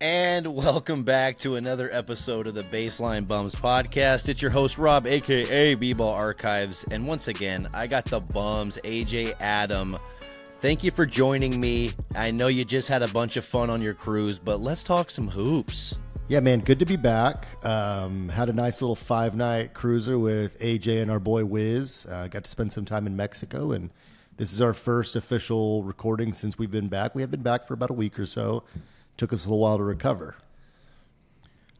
And welcome back to another episode of the Baseline Bums podcast. It's your host, Rob, a.k.a. B-Ball Archives. And once again, I got the bums, AJ, Adam. Thank you for joining me. I know you just had a bunch of fun on your cruise, but let's talk some hoops. Yeah, man, good to be back. Had a nice little 5-night cruiser with AJ and our boy Wiz. Got to spend some time in Mexico, and this is our first official recording since we've been back. We have been back for about a week or so. Took us a little while to recover.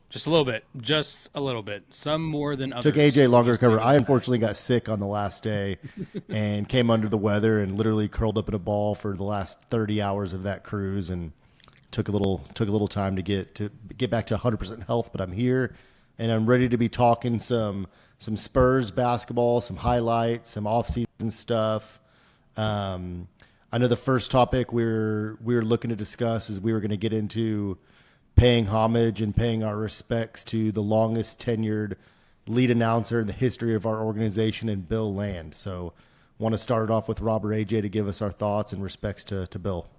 Just a little bit. Some more than others. Took AJ longer to recover. I unfortunately got sick on the last day and came under the weather and literally curled up in a ball for the last 30 hours of that cruise, and took a little time to get back to 100% health. But I'm here and I'm ready to be talking some Spurs basketball, some highlights, some off-season stuff. I know the first topic we're looking to discuss is we were going to get into paying homage and paying our respects to the longest tenured lead announcer in the history of our organization, and Bill Land. So want to start it off with Robert AJ to give us our thoughts and respects to Bill.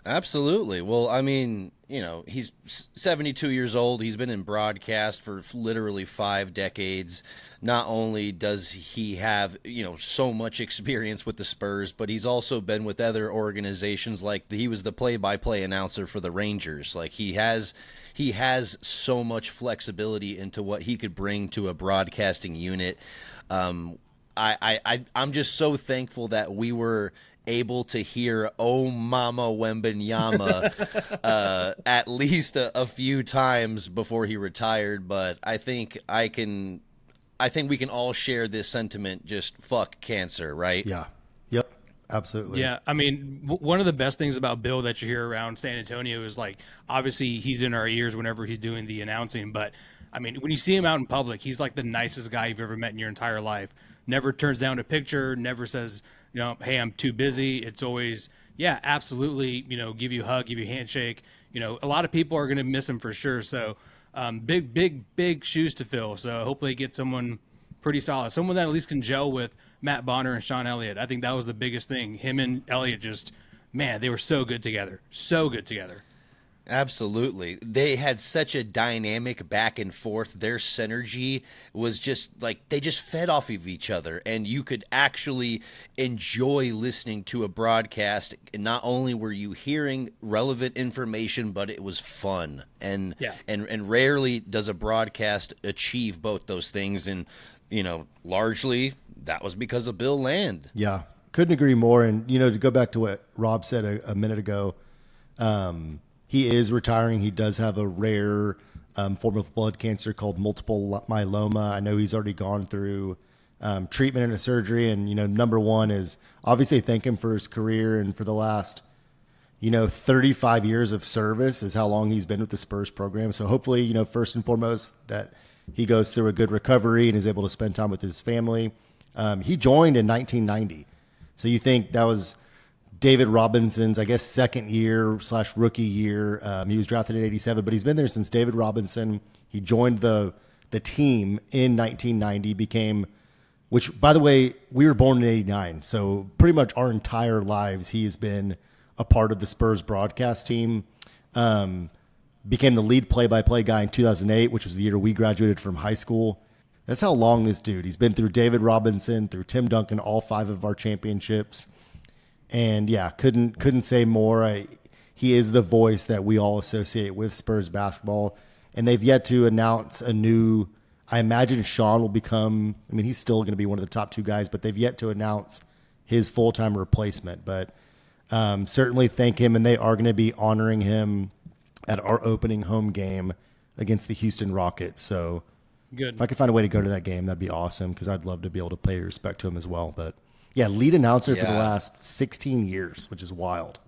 Absolutely. Well, I mean, you know, he's 72 years old. He's been in broadcast for literally 5 decades. Not only does he have, you know, so much experience with the Spurs, but he's also been with other organizations. Like he was the play-by-play announcer for the Rangers. Like he has so much flexibility into what he could bring to a broadcasting unit. I'm just so thankful that we were able to hear "Oh Mama Wembanyama" at least a few times before he retired. But I think we can all share this sentiment. Just fuck cancer, right? Yeah. Yep. Absolutely. Yeah, I mean, one of the best things about Bill that you hear around San Antonio is, like, obviously he's in our ears whenever he's doing the announcing, but I mean, when you see him out in public, he's like the nicest guy you've ever met in your entire life. Never turns down a picture, never says, you know, hey, I'm too busy. It's always, yeah, absolutely, you know, give you a hug, give you a handshake. You know, a lot of people are going to miss him for sure. So big shoes to fill. So hopefully get someone pretty solid, someone that at least can gel with Matt Bonner and Sean Elliott. I think that was the biggest thing. Him and Elliott just, man, they were so good together. So good together. Absolutely. They had such a dynamic back and forth. Their synergy was just like they just fed off of each other, and you could actually enjoy listening to a broadcast. And not only were you hearing relevant information, but it was fun. And rarely does a broadcast achieve both those things. And, you know, largely that was because of Bill Land. Yeah. Couldn't agree more. And, you know, to go back to what Rob said a minute ago, he is retiring. He does have a rare form of blood cancer called multiple myeloma. I know he's already gone through treatment and a surgery. And, you know, number one is obviously thank him for his career and for the last, you know, 35 years of service is how long he's been with the Spurs program. So hopefully, you know, first and foremost, that he goes through a good recovery and is able to spend time with his family. He joined in 1990. So you think that was David Robinson's, I guess, second year / rookie year. He was drafted in 87, but he's been there since David Robinson. He joined the team in 1990, which, by the way, we were born in 89. So pretty much our entire lives, he has been a part of the Spurs broadcast team. Became the lead play-by-play guy in 2008, which was the year we graduated from high school. That's how long this dude. He's been through David Robinson, through Tim Duncan, all 5 of our championships. And yeah, couldn't say more. He is the voice that we all associate with Spurs basketball. And they've yet to announce a new, I imagine Sean will become, I mean, he's still going to be one of the top 2 guys, but they've yet to announce his full-time replacement. But certainly thank him, and they are going to be honoring him at our opening home game against the Houston Rockets. So good. If I could find a way to go to that game, that'd be awesome, because I'd love to be able to pay respect to him as well. But yeah, lead announcer for the last 16 years, which is wild.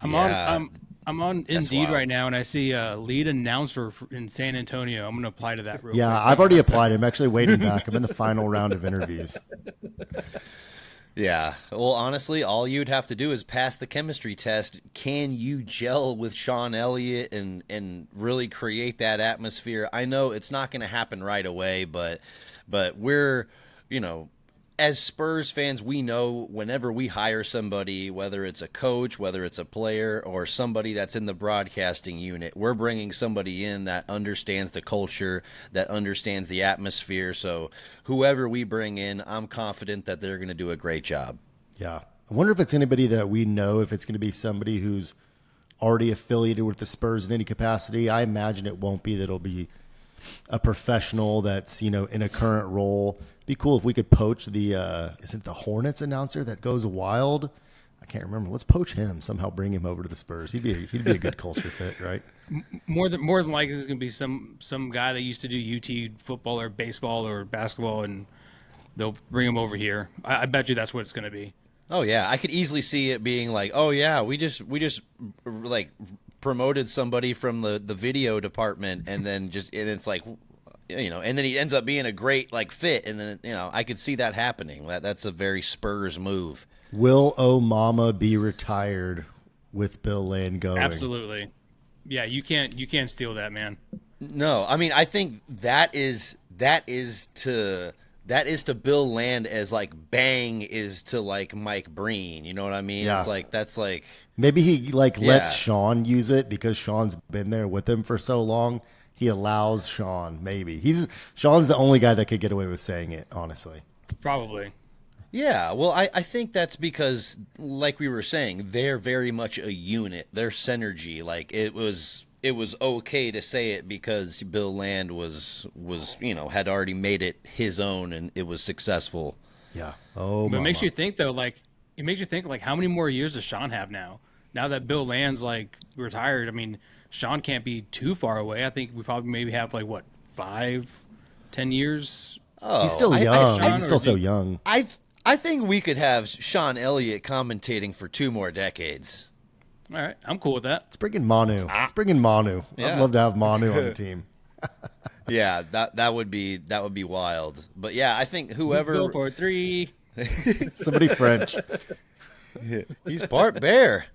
I'm on Indeed right now, and I see a lead announcer in San Antonio. I'm going to apply to that real quick. Yeah, I've already applied. I'm actually waiting back. I'm in the final round of interviews. Yeah. Well, honestly, all you'd have to do is pass the chemistry test. Can you gel with Sean Elliott and really create that atmosphere? I know it's not going to happen right away, but we're, you know, as Spurs fans, we know whenever we hire somebody, whether it's a coach, whether it's a player, or somebody that's in the broadcasting unit, we're bringing somebody in that understands the culture, that understands the atmosphere. So whoever we bring in, I'm confident that they're going to do a great job. Yeah. I wonder if it's anybody that we know, if it's going to be somebody who's already affiliated with the Spurs in any capacity. I imagine it won't be that it'll be a professional that's, in a current role. It'd be cool if we could poach the, is it the Hornets announcer that goes wild? I can't remember. Let's poach him, somehow bring him over to the Spurs. He'd be a good culture fit, right? More than likely, it's going to be some guy that used to do UT football or baseball or basketball, and they'll bring him over here. I bet you that's what it's going to be. Oh yeah, I could easily see it being like, oh yeah, we just like promoted somebody from the video department, and then it's like, and then he ends up being a great like fit, and then I could see that happening. That's a very Spurs move. Will Mama be retired with Bill Land going? Absolutely. Yeah, you can't steal that, man. No, I mean I think that is to Bill Land as like Bang is to like Mike Breen. You know what I mean? Yeah. It's like that's like maybe he lets Sean use it because Sean's been there with him for so long. He allows Sean. Maybe Sean's the only guy that could get away with saying it. Honestly, probably. Yeah, well, I think that's because, like we were saying, they're very much a unit. They're synergy. Like it was okay to say it because Bill Land was had already made it his own and it was successful. Yeah. Oh, but it makes you think though. Like it makes you think like how many more years does Sean have now? Now that Bill Land's like retired, I mean, Sean can't be too far away. I think we probably maybe have like what 5, 10 years. Oh, he's still young. He's still so young. I think we could have Sean Elliott commentating for 2 more decades. All right, I'm cool with that. Let's bring in Manu. Yeah. I'd love to have Manu on the team. Yeah, that would be wild. But yeah, I think whoever go for 3. Somebody French. He's part bear.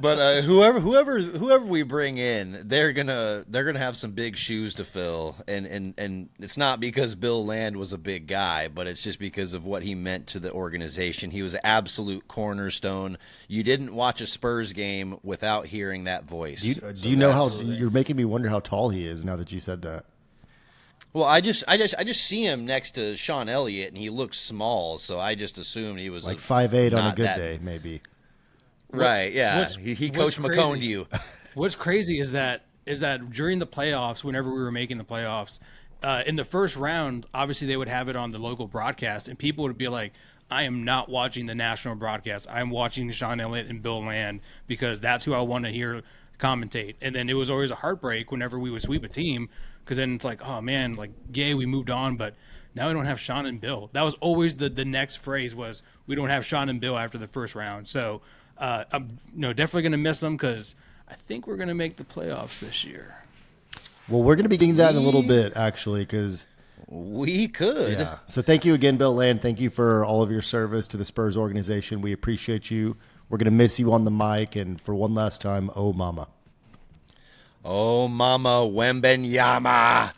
But whoever we bring in, they're gonna have some big shoes to fill, and it's not because Bill Land was a big guy, but it's just because of what he meant to the organization. He was an absolute cornerstone. You didn't watch a Spurs game without hearing that voice. Do you know how you're making me wonder how tall he is now that you said that? Well, I just see him next to Sean Elliott, and he looks small, so I just assumed he was like 5'8" on a good day, maybe. Right, yeah. He coached McCone to you. What's crazy is that during the playoffs, whenever we were making the playoffs, in the first round, obviously they would have it on the local broadcast, and people would be like, I am not watching the national broadcast. I'm watching Sean Elliott and Bill Land because that's who I want to hear commentate. And then it was always a heartbreak whenever we would sweep a team because then it's like, oh, man, like, yay, we moved on, but now we don't have Sean and Bill. That was always the next phrase was we don't have Sean and Bill after the first round. So I'm definitely going to miss them because I think we're going to make the playoffs this year. Well, we're going to be getting that in a little bit, actually, because we could. Yeah. So thank you again, Bill Land. Thank you for all of your service to the Spurs organization. We appreciate you. We're going to miss you on the mic. And for one last time, oh, mama. Oh, mama, Wembenyama.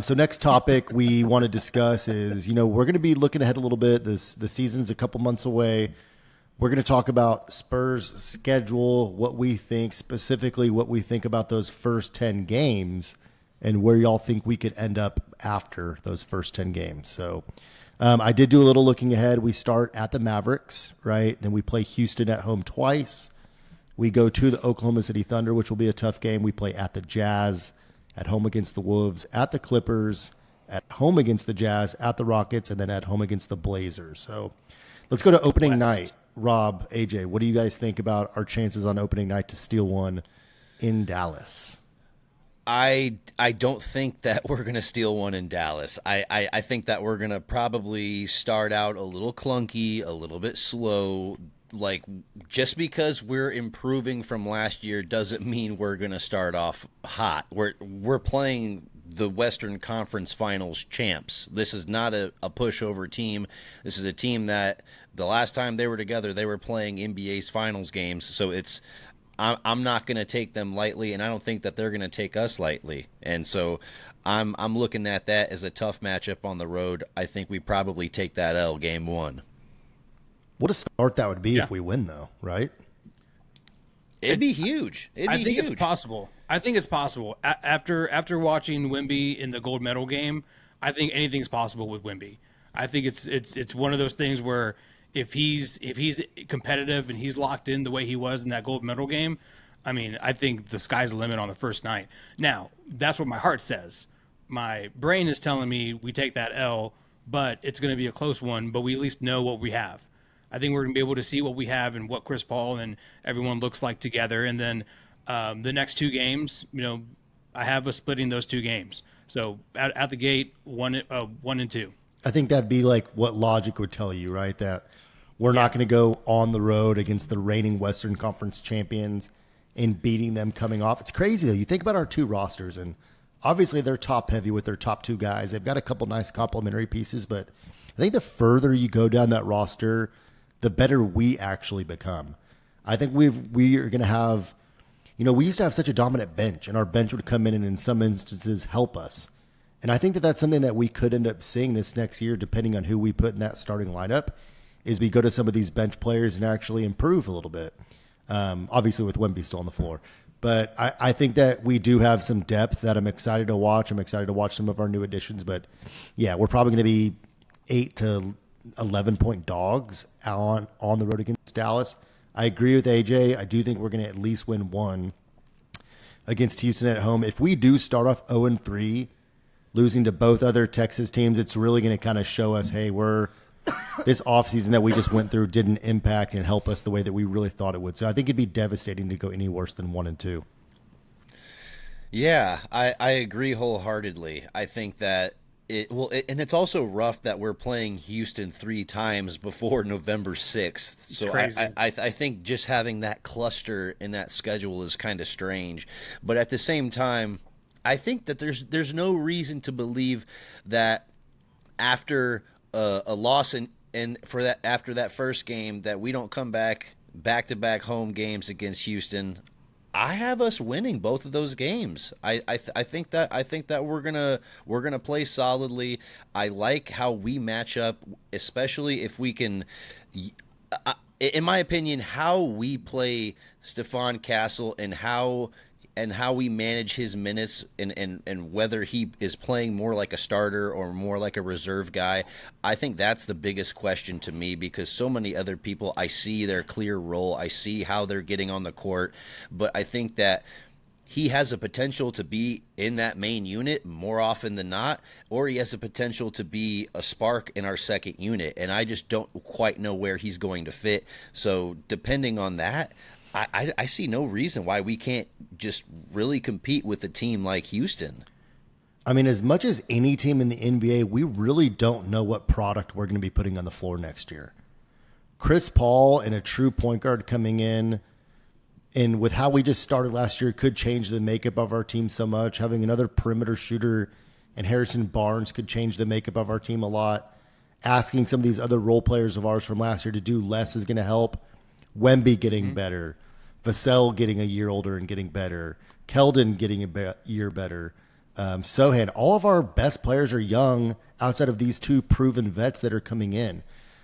So next topic we want to discuss is, we're going to be looking ahead a little bit. The season's a couple months away. We're going to talk about Spurs schedule, what we think, specifically what we think about those first 10 games and where y'all think we could end up after those first 10 games. So I did do a little looking ahead. We start at the Mavericks, right? Then we play Houston at home twice. We go to the Oklahoma City Thunder, which will be a tough game. We play at the Jazz, at home against the Wolves, at the Clippers, at home against the Jazz, at the Rockets, and then at home against the Blazers. So let's go to opening night. Rob, AJ, what do you guys think about our chances on opening night to steal one in Dallas? I don't think that we're going to steal one in Dallas. I think that we're going to probably start out a little clunky, a little bit slow. Like, just because we're improving from last year doesn't mean we're going to start off hot. We're playing the Western Conference Finals champs. This is not a pushover team. This is a team that the last time they were together, they were playing NBA's finals games. So I'm not going to take them lightly, and I don't think that they're going to take us lightly. And so I'm looking at that as a tough matchup on the road. I think we probably take that L game one. What a start that would be if we win, though, right? It'd be huge. I think it's possible. After watching Wemby in the gold medal game, I think anything's possible with Wemby. I think it's one of those things where if he's competitive and he's locked in the way he was in that gold medal game, I mean, I think the sky's the limit on the first night. Now, that's what my heart says. My brain is telling me we take that L, but it's going to be a close one, but we at least know what we have. I think we're going to be able to see what we have and what Chris Paul and everyone looks like together. And then the next two games, I have us splitting those two games. So at the gate, 1 and 2. I think that'd be like what logic would tell you, right? That we're not going to go on the road against the reigning Western Conference champions and beating them coming off. It's crazy, though. You think about our two rosters, and obviously they're top heavy with their top two guys. They've got a couple nice complementary pieces, but I think the further you go down that roster, the better we actually become. I think we are going to have, we used to have such a dominant bench, and our bench would come in and in some instances help us. And I think that that's something that we could end up seeing this next year, depending on who we put in that starting lineup, is we go to some of these bench players and actually improve a little bit. Obviously with Wemby still on the floor. But I think that we do have some depth that I'm excited to watch. I'm excited to watch some of our new additions. But, yeah, we're probably going to be 8 to 11-point dogs on the road against Dallas. I agree with AJ. I do think we're going to at least win one against Houston at home. If we do start off 0-3, losing to both other Texas teams, it's really going to kind of show us, hey, this offseason that we just went through didn't impact and help us the way that we really thought it would. So I think it'd be devastating to go any worse than 1 and 2. Yeah, I agree wholeheartedly. I think that and it's also rough that we're playing Houston 3 times before November 6th. So I think just having that cluster in that schedule is kind of strange. But at the same time, I think that there's no reason to believe that after a loss after that first game that we don't come back-to-back home games against Houston. I have us winning both of those games. I think that we're gonna play solidly. I like how we match up, especially if we can. In my opinion, how we play Stephon Castle and how we manage his minutes and whether he is playing more like a starter or more like a reserve guy, I think that's the biggest question to me, because so many other people, I see their clear role, I see how they're getting on the court, but I think that he has a potential to be in that main unit more often than not, or he has a potential to be a spark in our second unit, and I just don't quite know where he's going to fit. So depending on that, I see no reason why we can't just really compete with a team like Houston. I mean, as much as any team in the NBA, we really don't know what product we're going to be putting on the floor next year. Chris Paul and a true point guard coming in, and with how we just started last year, could change the makeup of our team so much. Having another perimeter shooter and Harrison Barnes could change the makeup of our team a lot. Asking some of these other role players of ours from last year to do less is going to help. Wemby getting better. Vassell getting a year older and getting better. Keldon getting a year better. Sohan. All of our best players are young outside of these 2 proven vets that are coming in.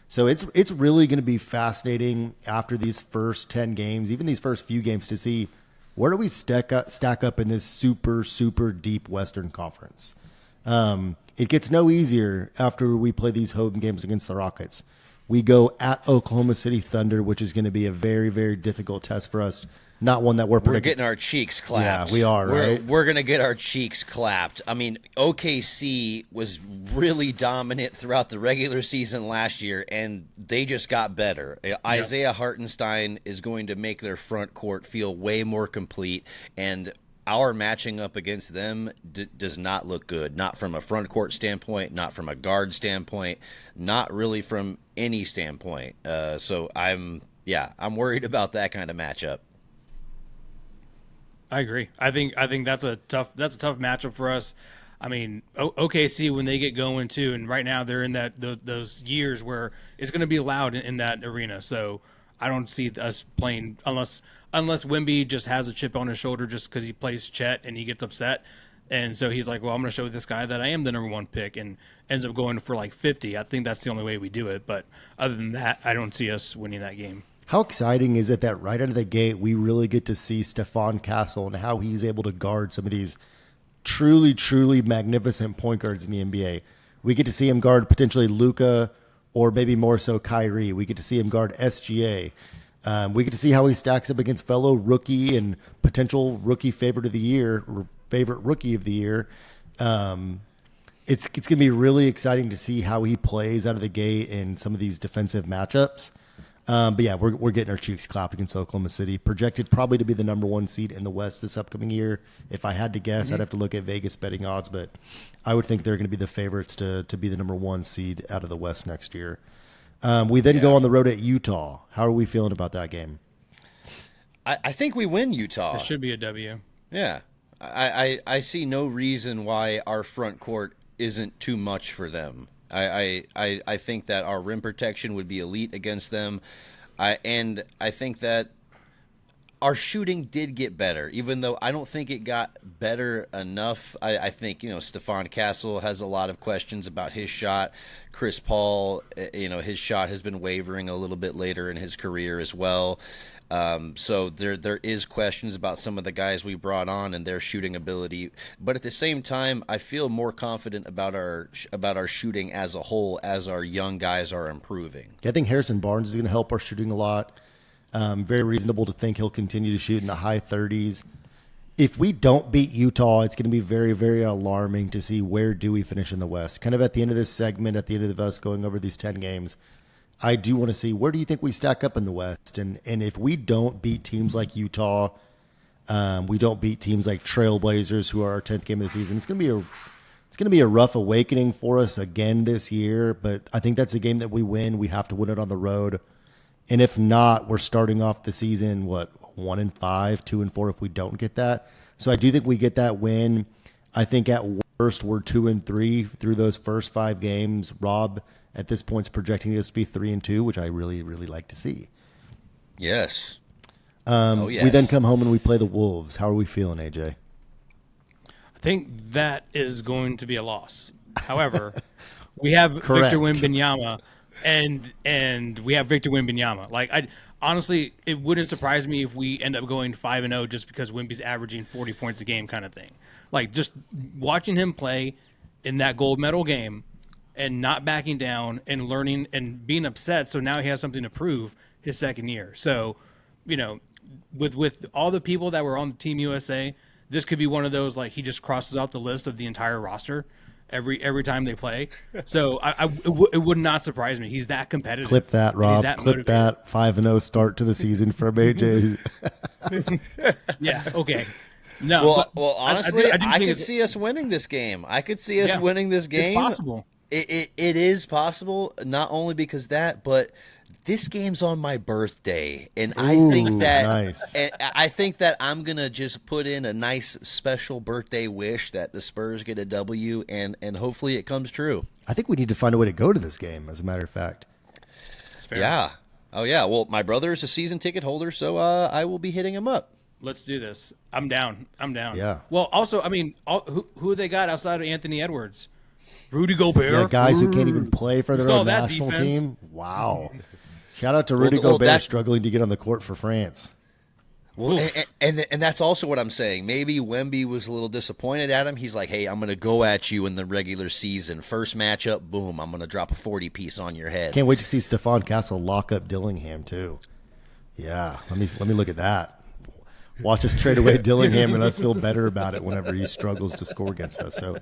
So it's really going to be fascinating after these first 10 games, even these first few games, to see where do we stack up in this super, super deep Western Conference. It gets no easier after we play these home games against the Rockets. We go at Oklahoma City Thunder, which is going to be a very, very difficult test for us. Not one that we're getting our cheeks clapped. Yeah, we are, right? We're going to get our cheeks clapped. I mean, OKC was really dominant throughout the regular season last year, and they just got better. Isaiah Hartenstein is going to make their front court feel way more complete, and our matching up against them does not look good. Not from a front court standpoint, not from a guard standpoint, not really from any standpoint. So I'm worried about that kind of matchup. I agree. I think that's a tough matchup for us. I mean, OKC, when they get going too, and right now they're in those years where it's going to be loud in that arena. So I don't see us playing unless Wemby just has a chip on his shoulder just because he plays Chet and he gets upset. And so he's like, well, I'm going to show this guy that I am the number 1 pick, and ends up going for like 50. I think that's the only way we do it. But other than that, I don't see us winning that game. How exciting is it that right out of the gate, we really get to see Stephon Castle and how he's able to guard some of these truly, truly magnificent point guards in the NBA. We get to see him guard potentially Luka or maybe more so Kyrie. We get to see him guard SGA. We get to see how he stacks up against fellow rookie and potential rookie favorite of the year, or favorite rookie of the year. It's going to be really exciting to see how he plays out of the gate in some of these defensive matchups. But yeah, we're getting our cheeks clapped against Oklahoma City. Projected probably to be the number 1 seed in the West this upcoming year. If I had to guess, I'd have to look at Vegas betting odds, but I would think they're going to be the favorites to be the number 1 seed out of the West next year. We then go on the road at Utah. How are we feeling about that game? I think we win Utah. It should be a W. Yeah. I see no reason why our front court isn't too much for them. I think that our rim protection would be elite against them. And I think that our shooting did get better, even though I don't think it got better enough. I think, Stephon Castle has a lot of questions about his shot. Chris Paul, his shot has been wavering a little bit later in his career as well. So there is questions about some of the guys we brought on and their shooting ability, but at the same time, I feel more confident about our shooting as a whole as our young guys are improving. I think Harrison Barnes is going to help our shooting a lot. Very reasonable to think he'll continue to shoot in the high 30s. If we don't beat Utah, it's going to be very, very alarming to see where do we finish in the West. Kind of at the end of this segment, at the end of us going over these 10 games, I do want to see where do you think we stack up in the West, and if we don't beat teams like Utah, we don't beat teams like Trailblazers, who are our 10th game of the season. It's going to be a rough awakening for us again this year. But I think that's a game that we win. We have to win it on the road, and if not, we're starting off the season 1-5, 2-4 if we don't get that. So I do think we get that win. I think at worst we're 2-3 through those first 5 games. Rob, at this point, is projecting us to be 3-2, which I really, really like to see. Yes. We then come home and we play the Wolves. How are we feeling, AJ? I think that is going to be a loss. However, we have Correct. Victor Wembanyama, and we have Victor Wembanyama. Like, honestly, it wouldn't surprise me if we end up going 5-0 just because Wemby's averaging 40 points a game, kind of thing. Like, just watching him play in that gold medal game and not backing down and learning and being upset. So now he has something to prove his second year. So, with all the people that were on the Team USA, this could be one of those, like, he just crosses off the list of the entire roster every time they play. So it would not surprise me. He's that competitive. Clip that, Rob. Clip motivated. that 5-0 start to the season from AJ. Yeah. Okay. No. Well, honestly, I think could see us winning this game. I could see us winning this game. It's possible. It is possible, not only because that, but this game's on my birthday, and I think that nice. I think that I'm gonna just put in a nice special birthday wish that the Spurs get a W, and hopefully it comes true. I think we need to find a way to go to this game, as a matter of fact. It's fair. Yeah. Oh yeah. Well, my brother is a season ticket holder, so I will be hitting him up. Let's do this. I'm down. Yeah. Well, also, I mean, who they got outside of Anthony Edwards? Rudy Gobert. Yeah, guys who can't even play for their saw own that national defense. team. Wow. Shout out to Rudy Gobert struggling to get on the court for France. Well, and that's also what I'm saying. Maybe Wemby was a little disappointed at him. He's like, hey, I'm going to go at you in the regular season. First matchup, boom, I'm going to drop a 40-piece on your head. Can't wait to see Stephon Castle lock up Dillingham, too. Yeah, let me look at that. Watch us trade away Dillingham and us feel better about it whenever he struggles to score against us. So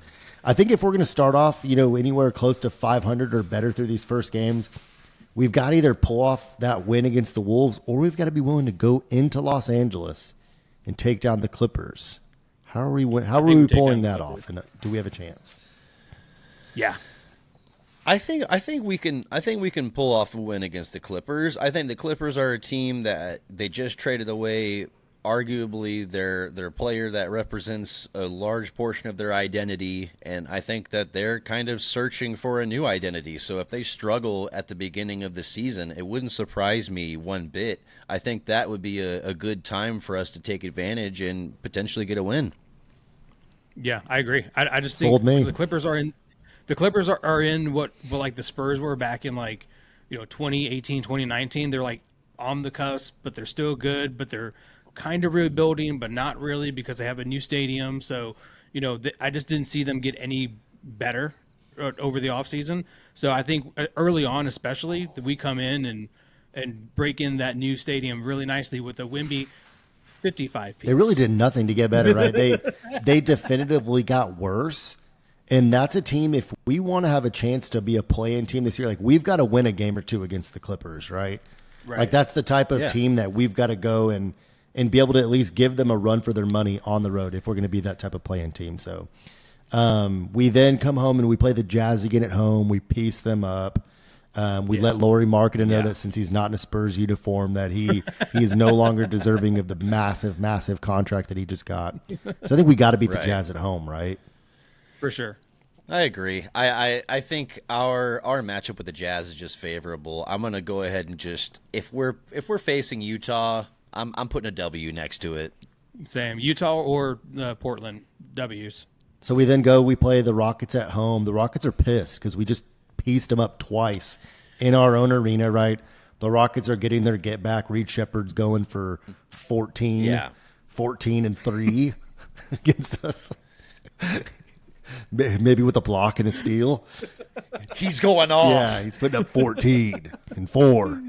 I think if we're going to start off, anywhere close to 500 or better through these first games, we've got to either pull off that win against the Wolves, or we've got to be willing to go into Los Angeles and take down the Clippers. How are we pulling that off? And do we have a chance? Yeah. I think we can pull off a win against the Clippers. I think the Clippers are a team that they just traded away arguably their player that represents a large portion of their identity, and I think that they're kind of searching for a new identity. So if they struggle at the beginning of the season, it wouldn't surprise me one bit. I think that would be a good time for us to take advantage and potentially get a win. Yeah, I agree. I just Sold think me. the Clippers are in. The Clippers are in what like the Spurs were back in 2018, 2019. They're like on the cusp, but they're still good. But they're kind of rebuilding, but not really because they have a new stadium. So I just didn't see them get any better over the offseason. So I think early on, especially, that we come in and break in that new stadium really nicely with a Wemby 55 piece. They really did nothing to get better, right? They definitively got worse. And that's a team, if we want to have a chance to be a play-in team this year, like we've got to win a game or two against the Clippers, right? Like that's the type of team that we've got to go and be able to at least give them a run for their money on the road if we're going to be that type of play-in team. So we then come home and we play the Jazz again at home. We piece them up. We let Lauri Markkanen know that since he's not in a Spurs uniform, that he is no longer deserving of the massive contract that he just got. So I think we got to beat the Jazz at home, right? For sure. I agree. I think our matchup with the Jazz is just favorable. I'm gonna go ahead and just if we're facing Utah, I'm putting a W next to it. Same. Utah or Portland W's. So we play the Rockets at home. The Rockets are pissed because we just pieced them up twice in our own arena, right? The Rockets are getting their get back. Reed Shepherd's going for 14 and 3 against us. Maybe with a block and a steal. He's going off. Yeah, he's putting up 14 and 4.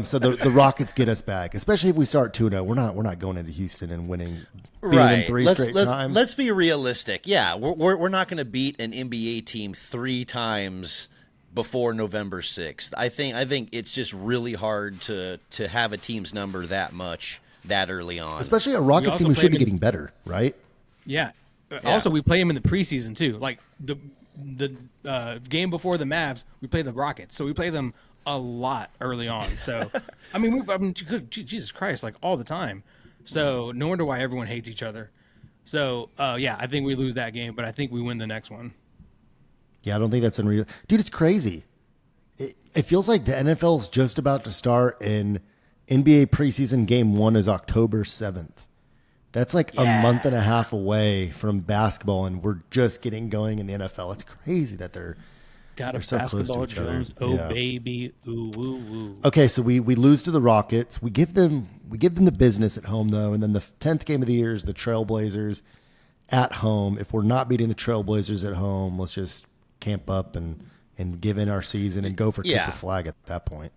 So the Rockets get us back, especially if we start 2-0. We're not going into Houston and beating them 3 straight times. Let's be realistic. Yeah, we're not going to beat an NBA team 3 times before November 6th. I think it's just really hard to have a team's number that much that early on. Especially a Rockets team who should be getting better, right? Yeah. Also, we play them in the preseason too. Like the game before the Mavs, we play the Rockets, so we play them a lot early on. So, I mean, Jesus Christ, like all the time. So, no wonder why everyone hates each other. So, I think we lose that game, but I think we win the next one. Yeah, I don't think that's unreal, dude. It's crazy. It feels like the NFL is just about to start, and NBA preseason game 1 is October 7th. That's like a month and a half away from basketball, and we're just getting going in the NFL. It's crazy that they're so basketball close to each other. Jones. Baby, ooh, ooh, ooh. Okay, so we lose to the Rockets. We give them the business at home though, and then the 10th game of the year is the Trailblazers at home. If we're not beating the Trailblazers at home, let's just camp up and give in our season and go for kick the flag at that point.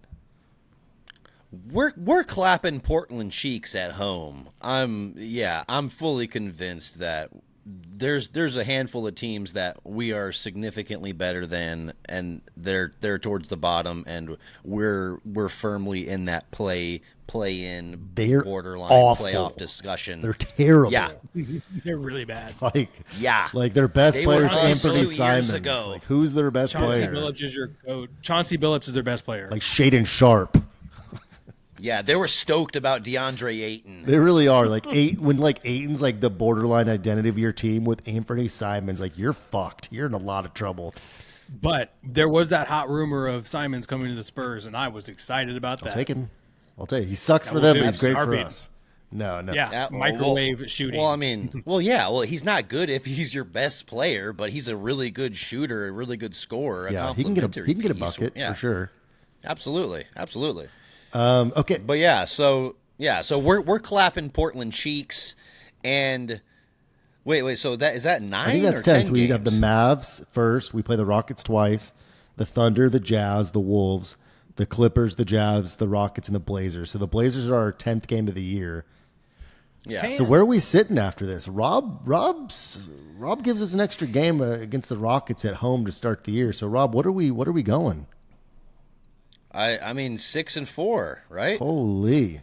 We're clapping Portland cheeks at home. I'm fully convinced that there's a handful of teams that we are significantly better than, and they're towards the bottom, and we're firmly in that play-in borderline awful. Playoff discussion. They're terrible. Yeah, They're really bad. Like their best They player were is us Anthony 2 years Simons. ago. Like, who's their best Chauncey player? Billups is your coach. Chauncey Billups is their best player. Like Shaden Sharp. Yeah, they were stoked about DeAndre Ayton. They really are. Like when Ayton's like the borderline identity of your team with Anthony Simons, like you're fucked. You're in a lot of trouble. But there was that hot rumor of Simons coming to the Spurs, and I was excited about that. I'll take him. I'll tell you, he sucks for was them, it. but he's great for Starbeat. us. No. Yeah, microwave shooting. Well, I mean, well, he's not good if he's your best player, but he's a really good shooter, a really good scorer. Yeah, he can get a bucket for sure. Absolutely. Okay, But so we're clapping Portland cheeks, and wait. So is that 9? I think that's or 10. 10 So we games? got the Mavs first. We play the Rockets twice. The Thunder, the Jazz, the Wolves, the Clippers, the Jazz, the Rockets, and the Blazers. So the Blazers are our 10th game of the year. Yeah. So where are we sitting after this? Rob gives us an extra game against the Rockets at home to start the year. So Rob, what are we going? I mean 6-4, right? Holy.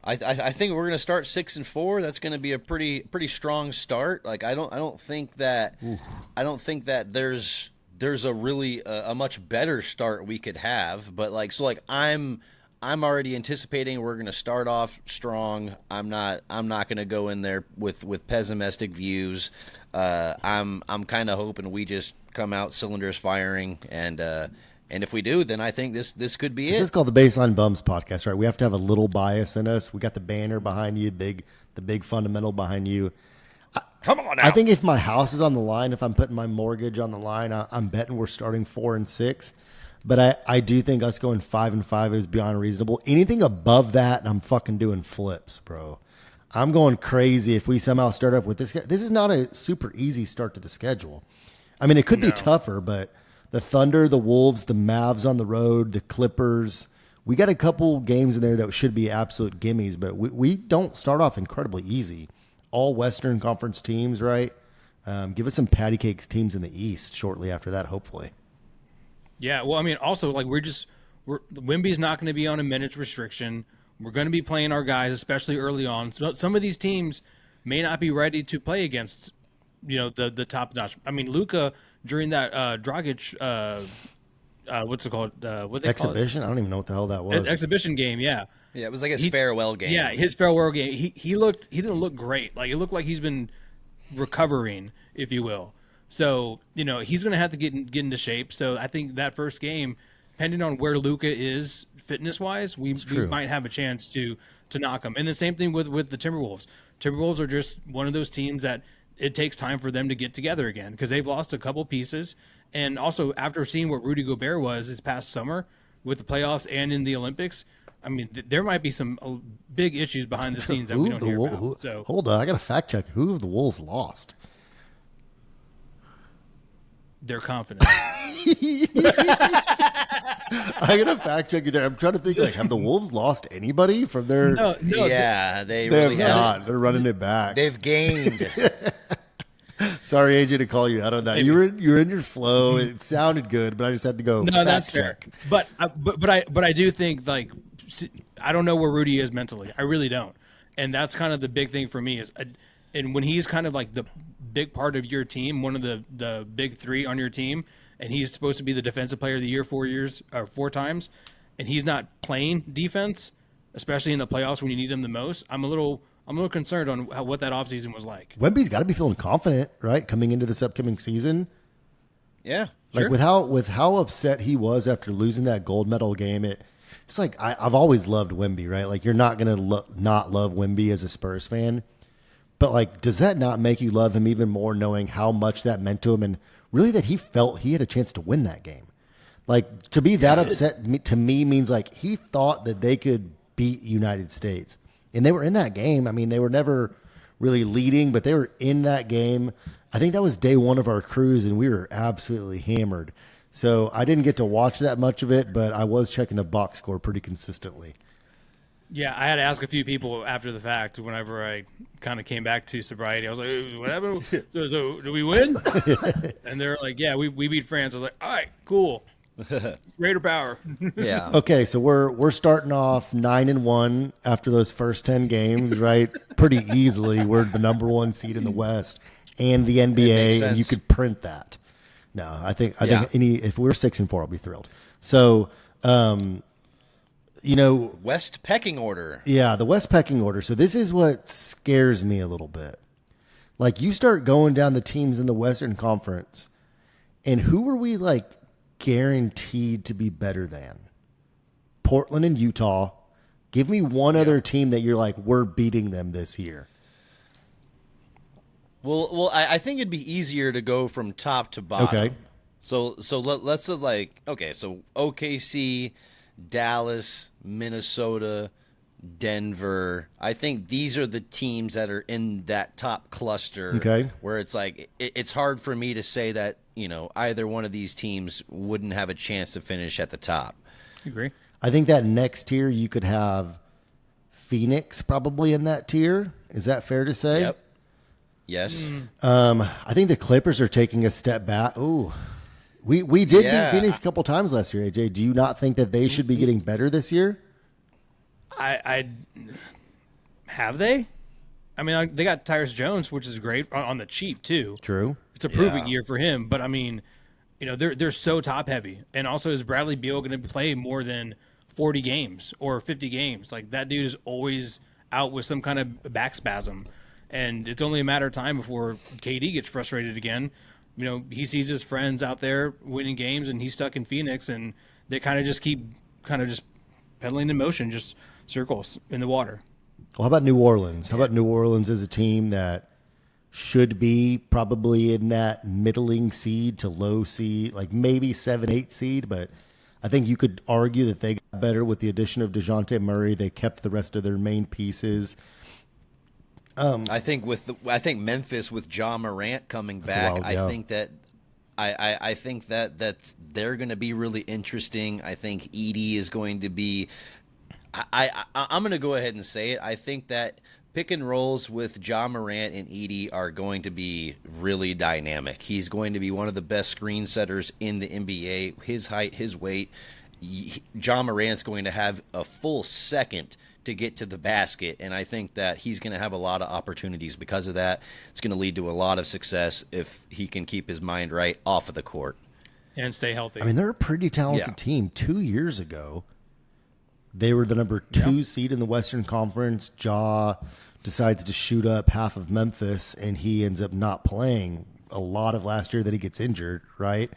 I think we're going to start 6-4. That's going to be a pretty strong start. Like I don't think that there's a really a much better start we could have. But I'm I'm already anticipating we're going to start off strong. I'm not going to go in there with pessimistic views. I'm kind of hoping we just come out cylinders firing, and if we do, then I think this could be it. This is called the Baseline Bums podcast, right? We have to have a little bias in us. We got the banner behind you, the big fundamental behind you. Come on now. I think if my house is on the line, if I'm putting my mortgage on the line, I'm betting we're starting 4-6. But I do think us going 5-5 is beyond reasonable. Anything above that, I'm fucking doing flips, bro. I'm going crazy if we somehow start off with this. This is not a super easy start to the schedule. I mean, it could be tougher, but the Thunder, the Wolves, the Mavs on the road, the Clippers, we got a couple games in there that should be absolute gimmies, but we don't start off incredibly easy. All Western Conference teams, right? Give us some patty cake teams in the East shortly after that, hopefully. Yeah, well, I mean, also, like, Wemby's not going to be on a minutes restriction. We're going to be playing our guys, especially early on. So some of these teams may not be ready to play against, the top notch. I mean, Luka during that Dragic, what's it called? What they Exhibition? call it? I don't even know what the hell that was. Exhibition game, yeah. Yeah, it was like his farewell game. Yeah, his farewell game. He didn't look great. Like, it looked like he's been recovering, if you will. So, he's going to have to get into shape. So I think that first game, depending on where Luka is fitness-wise, we might have a chance to knock him. And the same thing with the Timberwolves. Timberwolves are just one of those teams that it takes time for them to get together again because they've lost a couple pieces. And also, after seeing what Rudy Gobert was this past summer with the playoffs and in the Olympics, I mean, there might be some big issues behind the scenes that we don't hear about. So, hold on, I got to fact check. Who have the Wolves lost? They're confident. I got to fact check you there. I'm trying to think, have the Wolves lost anybody from their... No, yeah, they They really have have. not. They're running it back. They've gained. Sorry, AJ, to call you out on that. You're in your flow. It sounded good, but I just had to go No, that's check. Fair. But I do think, like, I don't know where Rudy is mentally. I really don't. And that's kind of the big thing for me is, and when he's kind of like the big part of your team, one of the big three on your team, and he's supposed to be the defensive player of the year 4 times, and he's not playing defense, especially in the playoffs when you need him the most. I'm a little concerned on what that offseason was like. Wemby's got to be feeling confident, right, coming into this upcoming season. Yeah, Like Sure. with how upset he was after losing that gold medal game, it's like I've always loved Wemby, right? Like you're not gonna not love Wemby as a Spurs fan, but like, does that not make you love him even more, knowing how much that meant to him, and really that he felt he had a chance to win that game? Like to be that upset to me means like he thought that they could beat United States, and they were in that game. I mean, they were never really leading, but they were in that game. I think that was day one of our cruise, and we were absolutely hammered. So I didn't get to watch that much of it, but I was checking the box score pretty consistently. Yeah, I had to ask a few people after the fact whenever I kind of came back to sobriety. I was like, "Hey, what happened? So do we win?" And they're like, "Yeah, we beat France." I was like, "All right, cool. Greater power." yeah. Okay, so we're starting off 9-1 after those first 10 games, right? Pretty easily. We're the number 1 seed in the West and the NBA, and you could print that. No, I think if we're 6-4, I'll be thrilled. So, West pecking order. yeah, the West pecking order. So this is what scares me a little bit. Like you start going down the teams in the Western Conference, and who are we like guaranteed to be better than? Portland and Utah. Give me one other team that you're like, we're beating them this year. Well, I think it'd be easier to go from top to bottom. Okay. So let's so OKC, Dallas, Minnesota, Denver. I think these are the teams that are in that top cluster. Okay. Where it's like it's hard for me to say that either one of these teams wouldn't have a chance to finish at the top. Agree. I think that next tier you could have Phoenix probably in that tier. Is that fair to say? Yep. Yes. I think the Clippers are taking a step back. Ooh. We did beat Phoenix a couple times last year, AJ. Do you not think that they should be getting better this year? I have they? I mean, they got Tyrese Jones, which is great on the cheap too. True. It's a proving year for him, but I mean, they're so top heavy, and also is Bradley Beal going to play more than 40 games or 50 games. Like, that dude is always out with some kind of back spasm. And it's only a matter of time before KD gets frustrated again. You know, he sees his friends out there winning games and he's stuck in Phoenix, and they kind of just keep kind of just pedaling in motion, just circles in the water. Well, how about New Orleans? How about New Orleans as a team that should be probably in that middling seed to low seed, like maybe 7-8 seed, but I think you could argue that they got better with the addition of DeJounte Murray. They kept the rest of their main pieces. I think Memphis with Ja Morant coming back, wild, yeah. I think that they're going to be really interesting. I think Edey is going to be. I'm going to go ahead and say it. I think that pick and rolls with Ja Morant and Edey are going to be really dynamic. He's going to be one of the best screen setters in the NBA. His height, his weight. Ja Morant's going to have a full second to get to the basket, and I think that he's going to have a lot of opportunities because of that. It's going to lead to a lot of success if he can keep his mind right off of the court. And stay healthy. I mean, they're a pretty talented team. 2 years ago, they were the number 2 seed in the Western Conference. Ja decides to shoot up half of Memphis, and he ends up not playing a lot of last year that he gets injured, right?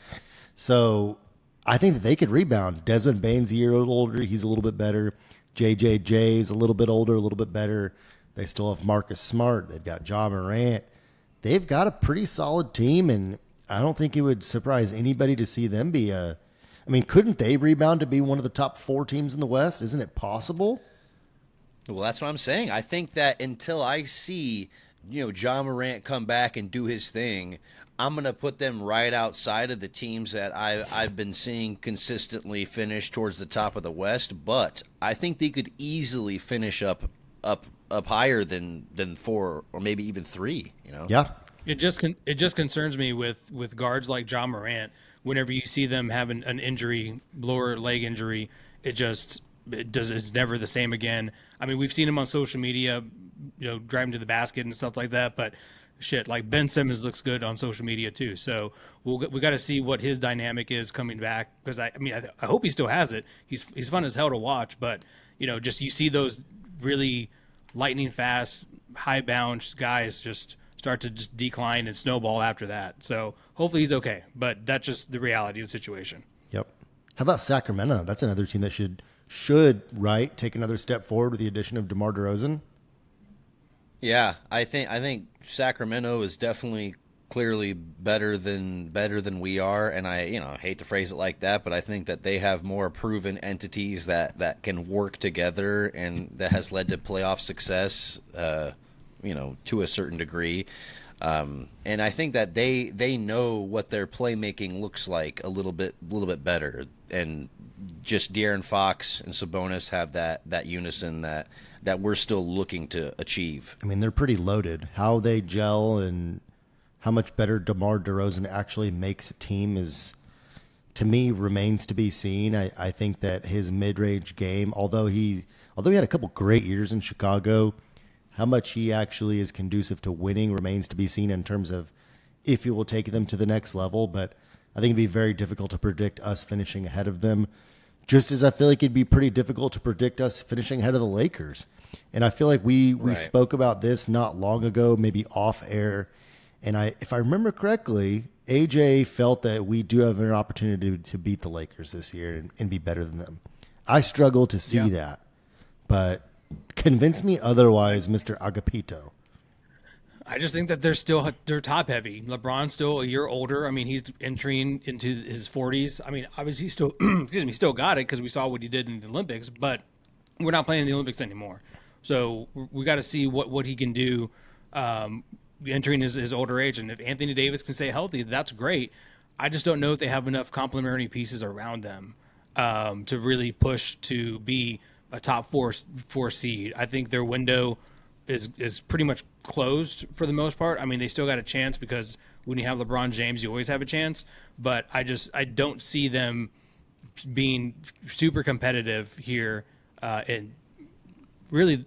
So I think that they could rebound. Desmond Bane's a year older. He's a little bit better. JJJ's a little bit older, a little bit better. They still have Marcus Smart. They've got Ja Morant. They've got a pretty solid team, and I don't think it would surprise anybody to see them be a – I mean, couldn't they rebound to be one of the top 4 teams in the West? Isn't it possible? Well, that's what I'm saying. I think that until I see, Ja Morant come back and do his thing, I'm going to put them right outside of the teams that I've been seeing consistently finish towards the top of the West. But I think they could easily finish up higher than 4 or maybe even 3. Yeah. It just concerns me with guards like Ja Morant. Whenever you see them having an injury, lower leg injury, it's never the same again. I mean, we've seen him on social media, driving to the basket and stuff like that, but shit, like Ben Simmons looks good on social media too. So we got to see what his dynamic is coming back, because I hope he still has it. He's fun as hell to watch, but just you see those really lightning fast, high bounce guys just start to just decline and snowball after that. So hopefully he's okay, but that's just the reality of the situation. Yep. How about Sacramento? That's another team that should right take another step forward with the addition of DeMar DeRozan. Yeah, I think Sacramento is definitely clearly better than we are, and I hate to phrase it like that, but I think that they have more proven entities that can work together, and that has led to playoff success, to a certain degree. And I think that they know what their playmaking looks like a little bit better, and just De'Aaron Fox and Sabonis have that unison that we're still looking to achieve. I mean, they're pretty loaded. How they gel and how much better DeMar DeRozan actually makes a team is, to me, remains to be seen. I think that his mid-range game, although he had a couple great years in Chicago, how much he actually is conducive to winning remains to be seen in terms of if he will take them to the next level. But I think it'd be very difficult to predict us finishing ahead of them, just as I feel like it'd be pretty difficult to predict us finishing ahead of the Lakers. And I feel like we spoke about this not long ago, maybe off air. And if I remember correctly, AJ felt that we do have an opportunity to beat the Lakers this year and be better than them. I struggle to see that, but convince me otherwise, Mr. Agapito. I just think that they're top heavy. LeBron's still a year older. I mean, he's entering into his 40s. I mean, obviously, still still got it because we saw what he did in the Olympics. But we're not playing in the Olympics anymore, so we got to see what he can do entering his older age. And if Anthony Davis can stay healthy, that's great. I just don't know if they have enough complementary pieces around them to really push to be a top four seed. I think their window is pretty much closed for the most part. I mean, they still got a chance because when you have LeBron James, you always have a chance. But I don't see them being super competitive here. And really,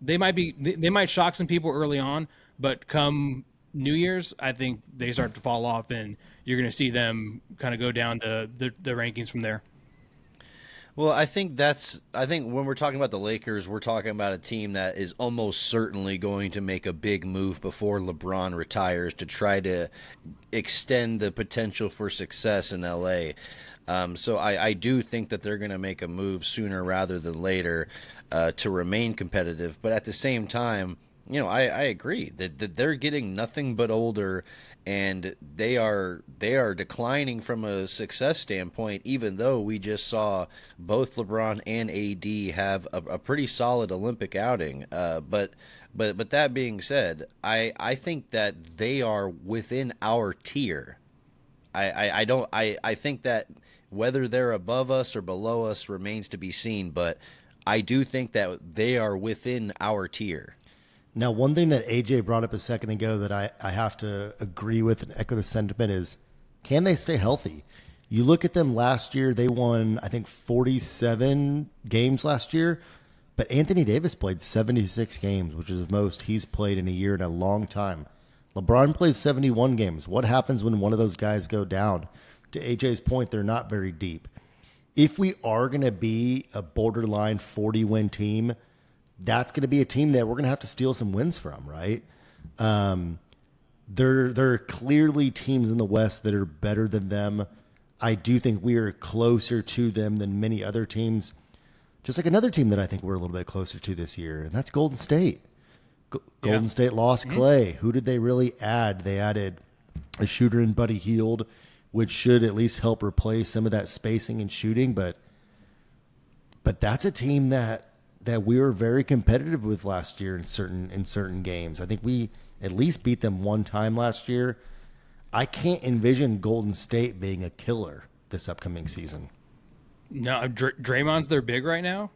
they might shock some people early on, but come New Year's, I think they start to fall off, and you're going to see them kind of go down the rankings from there. Well, I think when we're talking about the Lakers, we're talking about a team that is almost certainly going to make a big move before LeBron retires to try to extend the potential for success in LA. So I do think that they're going to make a move sooner rather than later to remain competitive. But at the same time, I agree that they're getting nothing but older, and they are declining from a success standpoint. Even though we just saw both LeBron and AD have a pretty solid Olympic outing, but that being said, I think that they are within our tier. I think that whether they're above us or below us remains to be seen, but I do think that they are within our tier. Now, one thing that AJ brought up a second ago that I have to agree with and echo the sentiment is, can they stay healthy? You look at them last year, they won, I think, 47 games last year, but Anthony Davis played 76 games, which is the most he's played in a year in a long time. LeBron plays 71 games. What happens when one of those guys go down? To AJ's point, they're not very deep. If we are going to be a borderline 40-win team, that's going to be a team that we're going to have to steal some wins from, right? There are clearly teams in the West that are better than them. I do think we are closer to them than many other teams. Just like another team that I think we're a little bit closer to this year, and that's Golden State. Golden State lost Clay. Who did they really add? They added a shooter in Buddy Hield, which should at least help replace some of that spacing and shooting. But that's a team that we were very competitive with last year in certain games. I think we at least beat them one time last year. I can't envision Golden State being a killer this upcoming season. No, Draymond's their big right now.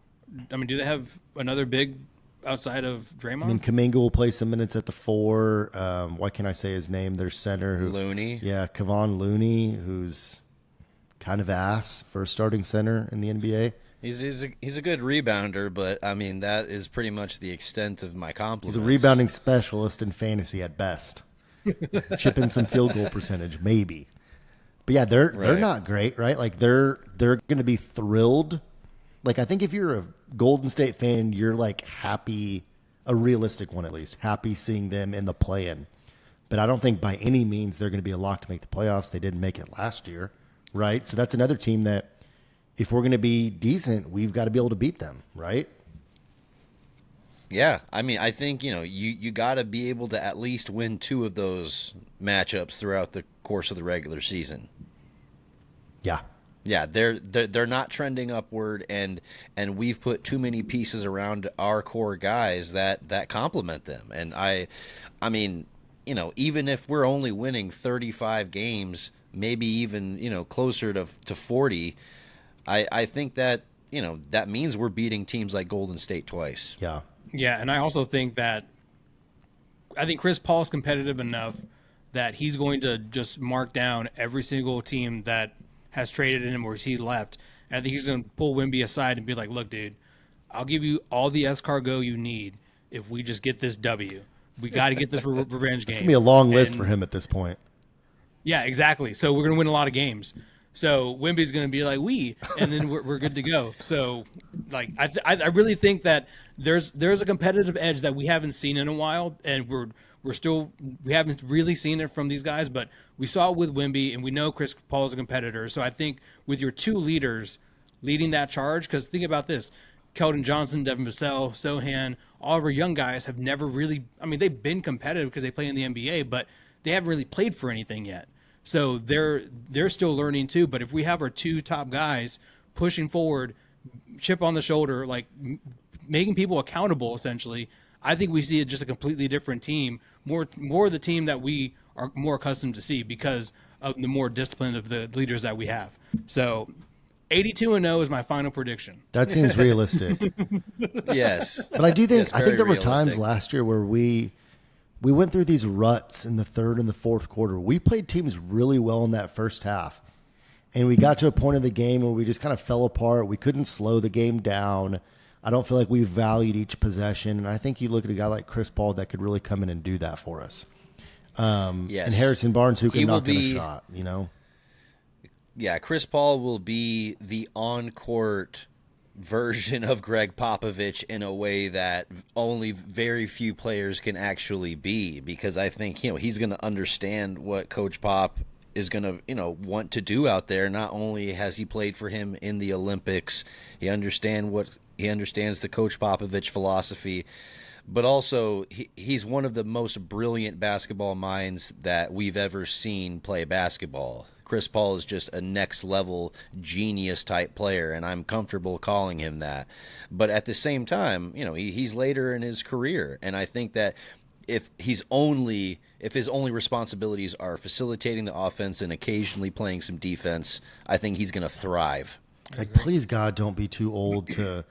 I mean, do they have another big outside of Draymond? I mean, Kuminga will play some minutes at the 4. Why can't I say his name? Their center. Looney. Yeah, Kevon Looney, who's kind of ass for a starting center in the NBA. He's a good rebounder, but I mean that is pretty much the extent of my compliments. He's a rebounding specialist in fantasy at best. Chip in some field goal percentage, maybe. But yeah, they're not great, right? Like they're going to be thrilled. Like I think if you're a Golden State fan, you're like happy, a realistic one at least, happy seeing them in the play-in. But I don't think by any means they're going to be a lock to make the playoffs. They didn't make it last year, right? So that's another team that, if we're going to be decent, we've got to be able to beat them, right? Yeah, I mean, I think you got to be able to at least win 2 of those matchups throughout the course of the regular season. Yeah, they're not trending upward, and we've put too many pieces around our core guys that complement them. And I mean, even if we're only winning 35 games, maybe even closer to 40. I think that that means we're beating teams like Golden State twice. Yeah, and I also think that Chris Paul is competitive enough that he's going to just mark down every single team that has traded him or he's left. And I think he's going to pull Wemby aside and be like, "Look, dude, I'll give you all the escargot you need if we just get this W. We got to get this revenge game." It's going to be a long list for him at this point. Yeah, exactly. So we're going to win a lot of games. So Wemby's going to be like, and then we're good to go. So, like, I really think that there's a competitive edge that we haven't seen in a while, and we haven't really seen it from these guys, but we saw it with Wemby, and we know Chris Paul is a competitor. So I think with your 2 leaders leading that charge, because think about this, Keldon Johnson, Devin Vassell, Sohan, all of our young guys have never really, I mean, they've been competitive because they play in the NBA, but they haven't really played for anything yet. So they're still learning too. But if we have our 2 top guys pushing forward, chip on the shoulder, like making people accountable, essentially, I think we see just a completely different team, more the team that we are more accustomed to see because of the more discipline of the leaders that we have. So 82-0 is my final prediction. That seems realistic. Yes. But I do think there were times realistic. last year where we went through these ruts in the third and the fourth quarter. We played teams really well in that first half. And we got to a point of the game where we just kind of fell apart. We couldn't slow the game down. I don't feel like we valued each possession. And I think you look at a guy like Chris Paul that could really come in and do that for us. Yes. And Harrison Barnes, who can knock in a shot, Yeah, Chris Paul will be the on-court version of Greg Popovich in a way that only very few players can actually be, because I think, he's going to understand what Coach Pop is going to, want to do out there. Not only has he played for him in the Olympics, he understands the Coach Popovich philosophy, but also he's one of the most brilliant basketball minds that we've ever seen play basketball. Chris Paul is just a next level genius type player, and I'm comfortable calling him that. But at the same time, he's later in his career, and I think that if his only responsibilities are facilitating the offense and occasionally playing some defense, I think he's going to thrive. Like, please God, don't be too old to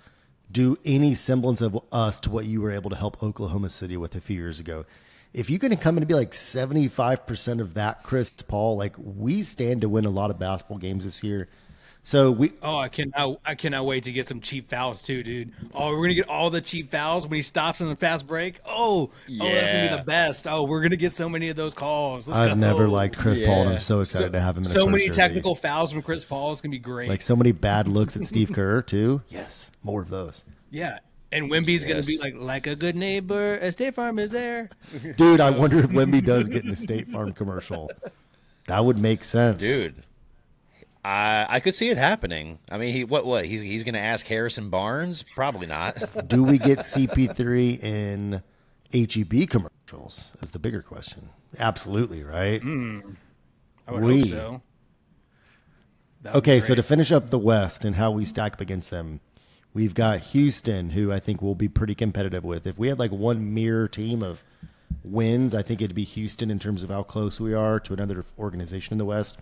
do any semblance of us to what you were able to help Oklahoma City with a few years ago. If you're going to come in and be like 75% of that Chris Paul, like, we stand to win a lot of basketball games this year. So I cannot wait to get some cheap fouls too, dude. Oh, we're gonna get all the cheap fouls when he stops in the fast break. That's gonna be the best. Oh, we're gonna get so many of those calls. I've never liked Chris Paul, and I'm so excited to have him in a Spurs so many jersey. technical fouls from Chris Paul is gonna be great. Like, so many bad looks at Steve Kerr too. Yes, more of those. Yeah. And Wemby's going to be like a good neighbor. A State Farm is there. Dude, I wonder if Wemby does get in a State Farm commercial. That would make sense. Dude, I could see it happening. I mean, he's going to ask Harrison Barnes? Probably not. Do we get CP3 in HEB commercials is the bigger question. Absolutely, right? I would hope so. Okay, so to finish up the West and how we stack up against them, we've got Houston, who I think we'll be pretty competitive with. If we had like one mirror team of wins, I think it'd be Houston in terms of how close we are to another organization in the West.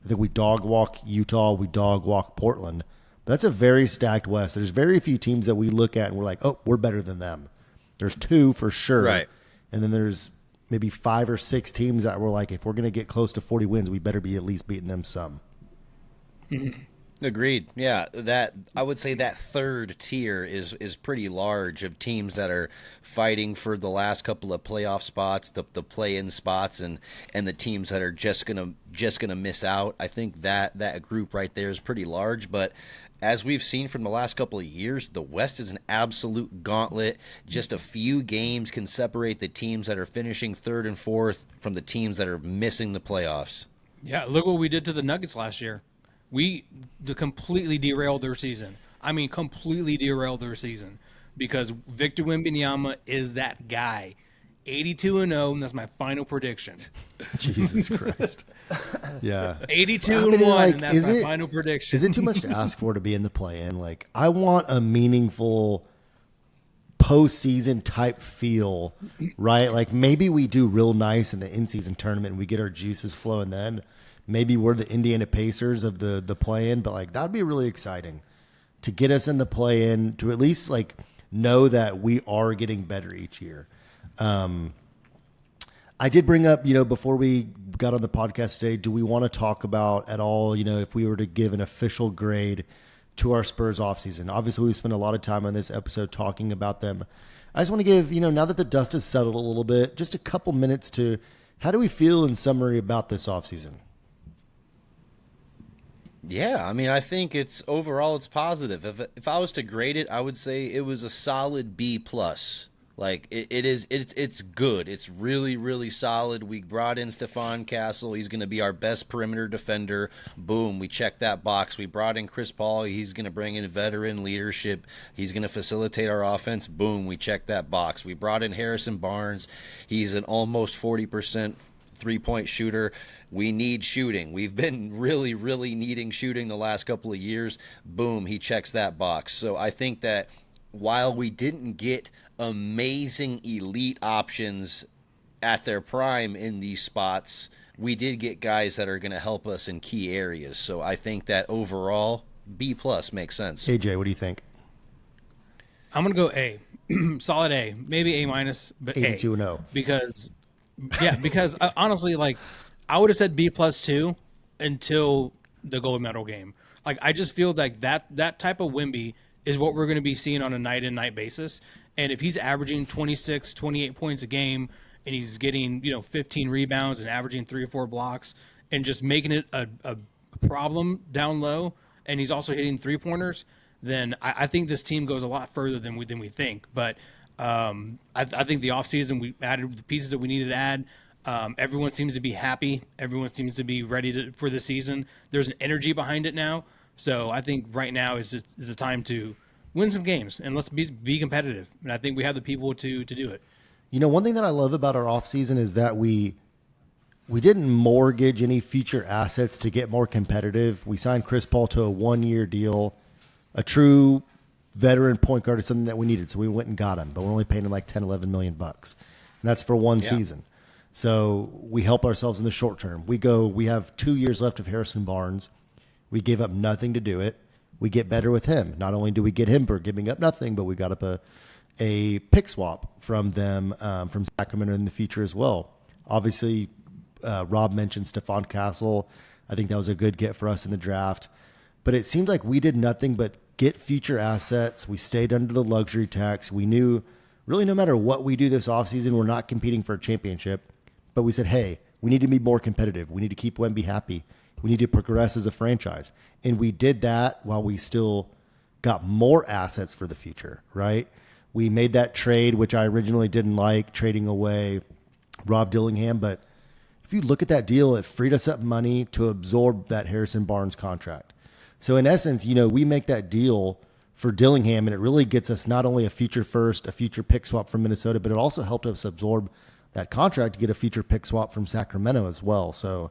I think we dog walk Utah, we dog walk Portland. But that's a very stacked West. There's very few teams that we look at and we're like, oh, we're better than them. There's two for sure. Right. And then there's maybe 5 or 6 teams that we're like, if we're going to get close to 40 wins, we better be at least beating them some. Agreed. Yeah, that I would say that third tier is pretty large of teams that are fighting for the last couple of playoff spots, the play-in spots, and the teams that are just gonna miss out. I think that group right there is pretty large. But as we've seen from the last couple of years, the West is an absolute gauntlet. Just a few games can separate the teams that are finishing third and fourth from the teams that are missing the playoffs. Yeah, look what we did to the Nuggets last year. We completely derailed their season. I mean, completely derailed their season because Victor Wembanyama is that guy. 82-0, and that's my final prediction. Jesus Christ. Yeah. 82-1, and that's my final prediction. Is it too much to ask for to be in the play-in? Like, I want a meaningful postseason type feel, right? Like, maybe we do real nice in the in-season tournament and we get our juices flowing then. Maybe we're the Indiana Pacers of the play-in, but like that'd be really exciting to get us in the play-in, to at least like know that we are getting better each year. I did bring up, before we got on the podcast today, do we want to talk about at all, if we were to give an official grade to our Spurs offseason? Obviously, we spent a lot of time on this episode talking about them. I just want to give, now that the dust has settled a little bit, just a couple minutes to how do we feel in summary about this offseason? Yeah, I mean, I think overall it's positive. If I was to grade it, I would say it was a solid B plus. Like it's good. It's really, really solid. We brought in Stephon Castle. He's going to be our best perimeter defender. Boom, we checked that box. We brought in Chris Paul. He's going to bring in veteran leadership. He's going to facilitate our offense. Boom, we checked that box. We brought in Harrison Barnes. He's an almost 40% three-point shooter. We need shooting. We've been really, really needing shooting the last couple of years. Boom, he checks that box. So I think that while we didn't get amazing elite options at their prime in these spots, we did get guys that are going to help us in key areas. So I think that overall, B plus makes sense. AJ, what do you think? I'm going to go A. Solid A. Maybe A minus, but 82-0. Because honestly, like, I would have said B plus 2 until the gold medal game. Like, I just feel like that type of Wemby is what we're going to be seeing on a night-in-night basis. And if he's averaging 26, 28 points a game and he's getting, 15 rebounds and averaging 3 or 4 blocks and just making it a problem down low, and he's also hitting 3-pointers, then I think this team goes a lot further than we think. But I think the offseason we added the pieces that we needed to add. Everyone seems to be happy. Everyone seems to be ready for the season. There's an energy behind it now. So I think right now is the time to win some games and let's be competitive. And I think we have the people to do it. You know, one thing that I love about our offseason is that we didn't mortgage any future assets to get more competitive. We signed Chris Paul to a 1-year deal. A true veteran point guard is something that we needed, so we went and got him. But we're only paying him like 10, 11 million bucks, and that's for one season. So we help ourselves in the short term. We have 2 years left of Harrison Barnes. We gave up nothing to do it. We get better with him. Not only do we get him for giving up nothing, but we got up a pick swap from them from Sacramento in the future as well. Obviously, Rob mentioned Stephon Castle. I think that was a good get for us in the draft. But it seemed like we did nothing but get future assets. We stayed under the luxury tax. We knew really no matter what we do this offseason, we're not competing for a championship. But we said, hey, we need to be more competitive. We need to keep Wemby happy. We need to progress as a franchise. And we did that while we still got more assets for the future, right? We made that trade, which I originally didn't like, trading away Rob Dillingham. But if you look at that deal, it freed us up money to absorb that Harrison Barnes contract. So in essence, you know, we make that deal for Dillingham, and it really gets us not only a future first, a future pick swap from Minnesota, but it also helped us absorb that contract to get a future pick swap from Sacramento as well. So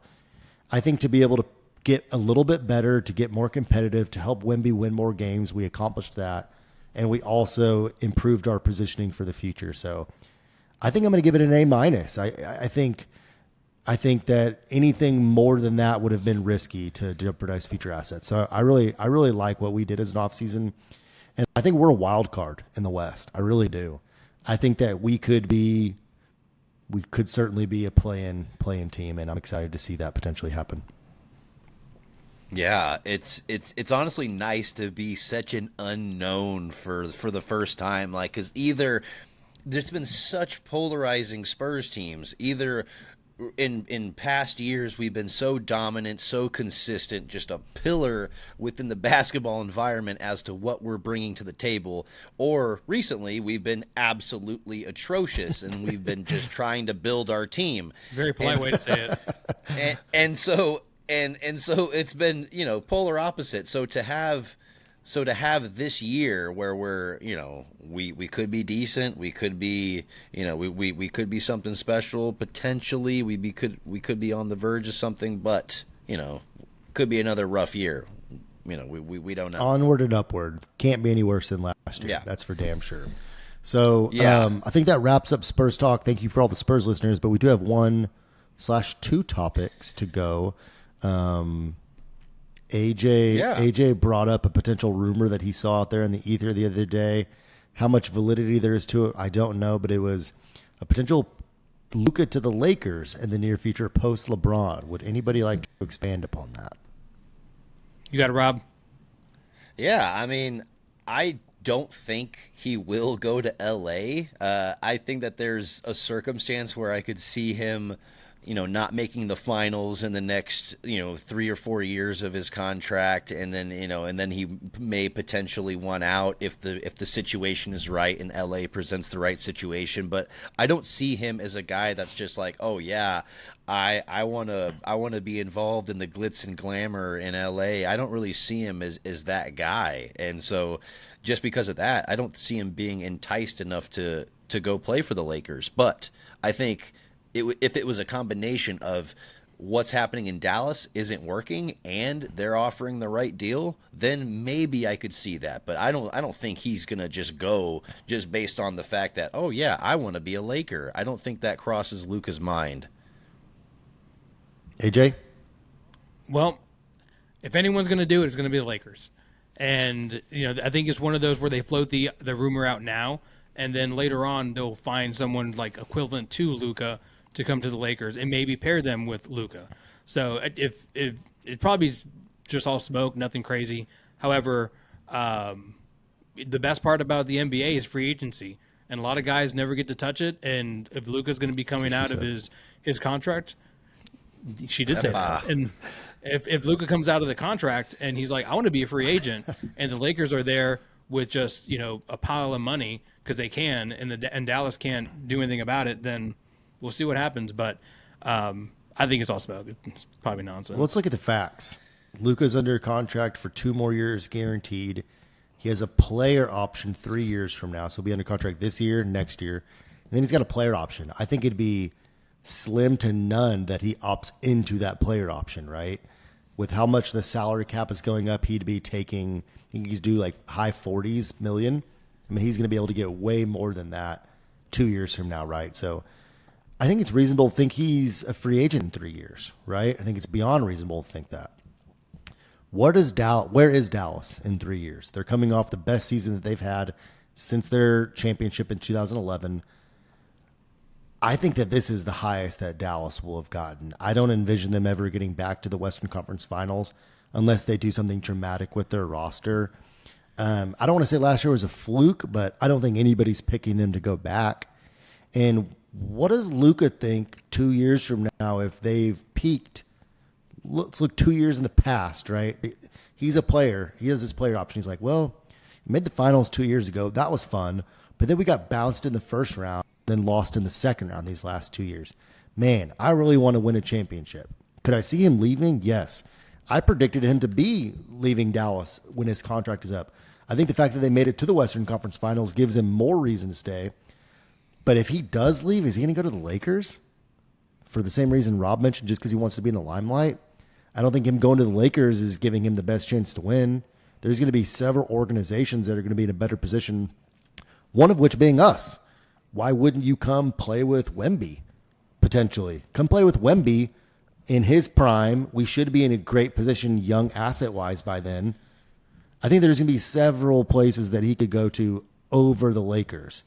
I think to be able to get a little bit better, to get more competitive, to help Wemby win more games, we accomplished that. And we also improved our positioning for the future. So I think I'm going to give it an A-. I think that anything more than that would have been risky to jeopardize future assets. So I really like what we did as an offseason. And I think we're a wild card in the West. I really do. I think that we could certainly be a play-in team, and I'm excited to see that potentially happen. Yeah, it's honestly nice to be such an unknown for the first time. Like, because either there's been such polarizing Spurs teams, either in past years we've been so dominant, so consistent, just a pillar within the basketball environment as to what we're bringing to the table, or recently we've been absolutely atrocious and we've been just trying to build our team. Very polite way to say it. And so it's been, you know, polar opposite. So to have this year where we're, you know, we could be decent, we could be, you know, we could be something special potentially. We could be on the verge of something, but, you know, could be another rough year. You know, we don't know. Onward and upward. Can't be any worse than last year. Yeah. That's for damn sure. So Yeah. I think that wraps up Spurs talk. Thank you for all the Spurs listeners, but we do have 1/2 topics to go. AJ brought up a potential rumor that he saw out there in the ether the other day. How much validity there is to it, I don't know, but it was a potential Luka to the Lakers in the near future post LeBron. Would anybody like to expand upon that? You got it, Rob? Yeah, I mean, I don't think he will go to LA. I think that there's a circumstance where I could see him, you know, not making the finals in the next, you know, 3 or 4 years of his contract, and then, you know, and then he may potentially want out if the situation is right and LA presents the right situation. But I don't see him as a guy that's just like, oh yeah, I wanna be involved in the glitz and glamour in LA. I don't really see him as that guy, and so just because of that, I don't see him being enticed enough to go play for the Lakers. But I think if it was a combination of what's happening in Dallas isn't working and they're offering the right deal, then maybe I could see that. But I don't think he's gonna just go just based on the fact that, oh yeah, I want to be a Laker. I don't think that crosses Luka's mind. AJ? Well, if anyone's going to do it, it's going to be the Lakers. And, you know, I think it's one of those where they float the rumor out now, and then later on they'll find someone like equivalent to Luka to come to the Lakers and maybe pair them with Luka. So if it probably is just all smoke, nothing crazy. However, the best part about the NBA is free agency, and a lot of guys never get to touch it. And if Luka's going to be coming out of his contract, she did say that, If Luka comes out of the contract and he's like, I want to be a free agent, and the Lakers are there with just a pile of money because they can, and Dallas can't do anything about it, then we'll see what happens. But I think it's all smoke. It's probably nonsense. Well, let's look at the facts. Luka's under contract for 2 more years guaranteed. He has a player option 3 years from now. So he'll be under contract this year, next year. And then he's got a player option. I think it'd be slim to none that he opts into that player option, right? With how much the salary cap is going up, he'd be taking, I think he's due like high 40s million. I mean, he's going to be able to get way more than that 2 years from now, right? So I think it's reasonable to think he's a free agent in 3 years, right? I think it's beyond reasonable to think that. Where is Dallas in 3 years? They're coming off the best season that they've had since their championship in 2011. I think that this is the highest that Dallas will have gotten. I don't envision them ever getting back to the Western Conference Finals unless they do something dramatic with their roster. I don't want to say last year was a fluke, but I don't think anybody's picking them to go back. And what does Luka think 2 years from now if they've peaked? Let's look 2 years in the past, right? He's a player. He has this player option. He's like, well, made the finals 2 years ago. That was fun. But then we got bounced in the first round, then lost in the second round these last 2 years. Man, I really want to win a championship. Could I see him leaving? Yes. I predicted him to be leaving Dallas when his contract is up. I think the fact that they made it to the Western Conference Finals gives him more reason to stay. But if he does leave, is he going to go to the Lakers? For the same reason Rob mentioned, just because he wants to be in the limelight? I don't think him going to the Lakers is giving him the best chance to win. There's going to be several organizations that are going to be in a better position, one of which being us. Why wouldn't you come play with Wemby, potentially? Come play with Wemby in his prime. We should be in a great position, young asset-wise, by then. I think there's going to be several places that he could go to over the Lakers.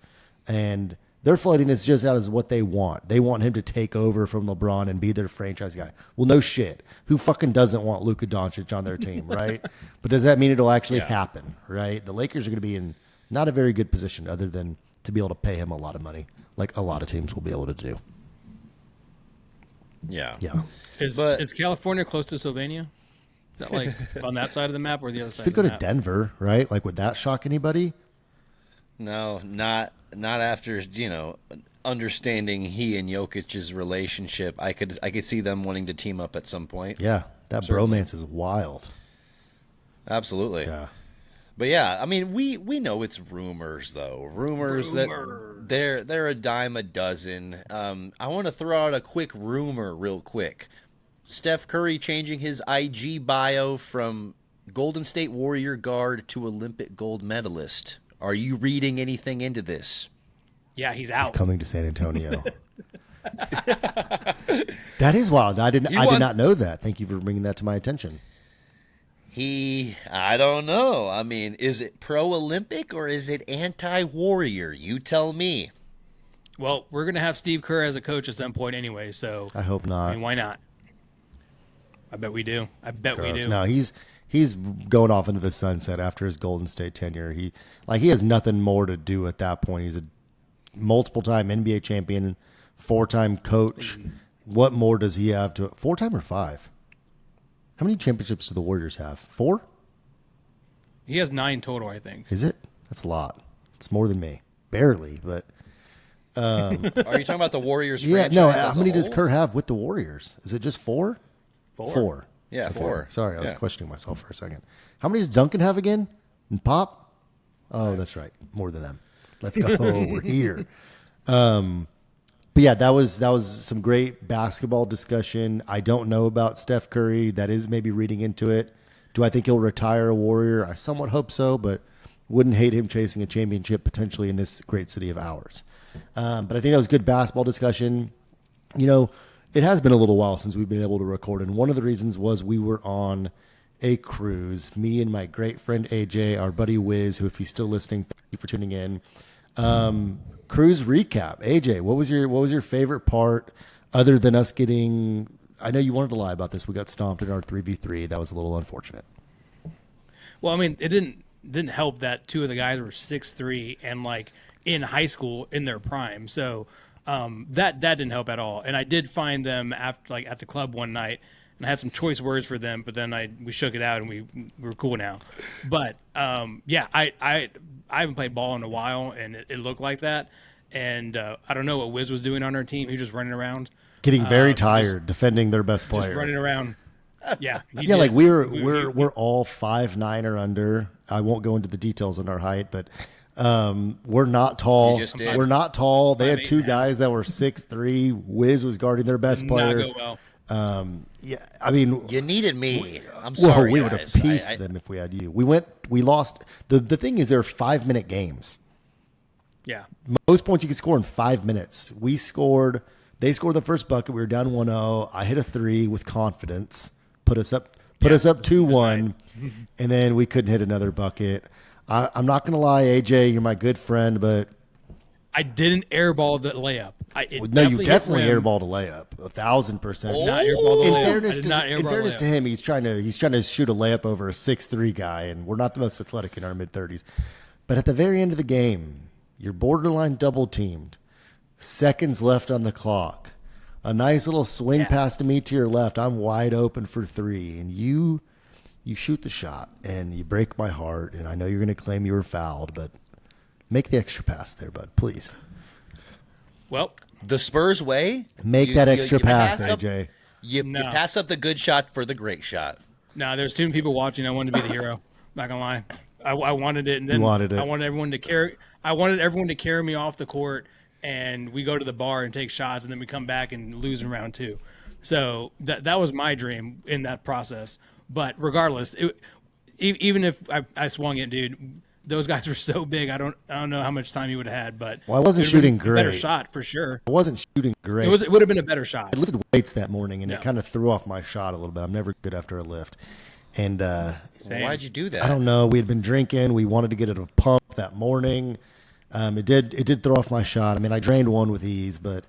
And they're floating this just out as what they want. They want him to take over from LeBron and be their franchise guy. Well, no shit. Who fucking doesn't want Luka Doncic on their team, right? But does that mean it'll actually happen, right? The Lakers are going to be in not a very good position other than to be able to pay him a lot of money, like a lot of teams will be able to do. Yeah. Yeah. Is California close to Sylvania? Is that like on that side of the map or the other side? Could of go the to map? Denver, right? Like, would that shock anybody? No, not after, understanding he and Jokic's relationship. I could see them wanting to team up at some point. Yeah. That Certainly. bromance is wild. Absolutely. Yeah. But yeah, I mean, we know it's rumors though. Rumors that they're a dime a dozen. I want to throw out a quick rumor real quick. Steph Curry changing his IG bio from Golden State Warrior guard to Olympic gold medalist. Are you reading anything into this? Yeah, he's out. He's coming to San Antonio. That is wild. I did not know that. Thank you for bringing that to my attention. I don't know. I mean, is it pro-Olympic or is it anti-warrior? You tell me. Well, we're going to have Steve Kerr as a coach at some point anyway, so I hope not. I mean, why not? I bet we do. We do. No, he's going off into the sunset after his Golden State tenure. He has nothing more to do at that point. He's a multiple-time NBA champion, 4-time coach. What more does he have to 4-time or 5? How many championships do the Warriors have? 4? He has 9 total, I think. Is it? That's a lot. It's more than me. Barely, but Are you talking about the Warriors yeah, franchise? no, as how many a does whole? Kerr have with the Warriors? Is it just 4? 4. Yeah, Okay. 4. Sorry, I was Yeah. questioning myself for a second. How many does Duncan have again? And Pop? Oh, that's right. More than them. Let's go. We're here. But yeah, that was some great basketball discussion. I don't know about Steph Curry. That is maybe reading into it. Do I think he'll retire a Warrior? I somewhat hope so, but wouldn't hate him chasing a championship potentially in this great city of ours. But I think that was good basketball discussion. It has been a little while since we've been able to record, and one of the reasons was we were on a cruise. Me and my great friend AJ, our buddy Wiz, who, if he's still listening, thank you for tuning in. Cruise recap. AJ, what was your favorite part other than us getting? I know you wanted to lie about this. We got stomped in our 3v3. That was a little unfortunate. Well, I mean, it didn't help that 2 of the guys were 6'3" and like in high school in their prime. So that didn't help at all. And I did find them after, like, at the club one night, and I had some choice words for them, but then we shook it out and we were cool now. But I haven't played ball in a while, and it looked like that. And I don't know what Wiz was doing on our team. He was just running around, getting very tired, defending their best player, just running around. Yeah, yeah. Like we're all 5'9" or under. I won't go into the details on our height, but we're not tall. We're not tall. They had two guys that were 6'3". Wiz was guarding their best player. Not go well. Yeah, I mean, You needed me. I'm whoa, sorry, we would have guys. pieced them if we had you. We lost. The thing is, they're 5-minute games. Yeah. Most points you could score in 5 minutes. They scored the first bucket. We were down 1-0. I hit a 3 with confidence, put us up 2-1, and then we couldn't hit another bucket. I'm not going to lie, AJ, you're my good friend, but I didn't airball the layup. no, you definitely airballed a layup, 1,000%. Not airball the layup. In fairness to him, he's trying to shoot a layup over a 6'3" guy, and we're not the most athletic in our mid-30s. But at the very end of the game, you're borderline double-teamed, seconds left on the clock, a nice little swing pass to me to your left. I'm wide open for 3, and you shoot the shot, and you break my heart, and I know you're going to claim you were fouled, but make the extra pass there, bud, please. Well, The Spurs way? Make that extra pass, pass up- AJ. You No. pass up the good shot for the great shot. no, there's too many people watching. I wanted to be the hero. Not gonna lie, I wanted it, and then You wanted it. I wanted everyone to carry. I wanted everyone to carry me off the court, and we go to the bar and take shots, and then we come back and lose in round 2. So that was my dream in that process. But regardless, even if I swung it, dude, those guys were so big. I don't know how much time he would have had, but Well, I wasn't it would've been shooting a better great. shot for sure. I wasn't shooting great. It would have been a better shot. I lifted weights that morning, and No. it kind of threw off my shot a little bit. I'm never good after a lift. And Same. Why'd you do that? I don't know. We had been drinking. We wanted to get it a pump that morning. It did throw off my shot. I mean, I drained one with ease, but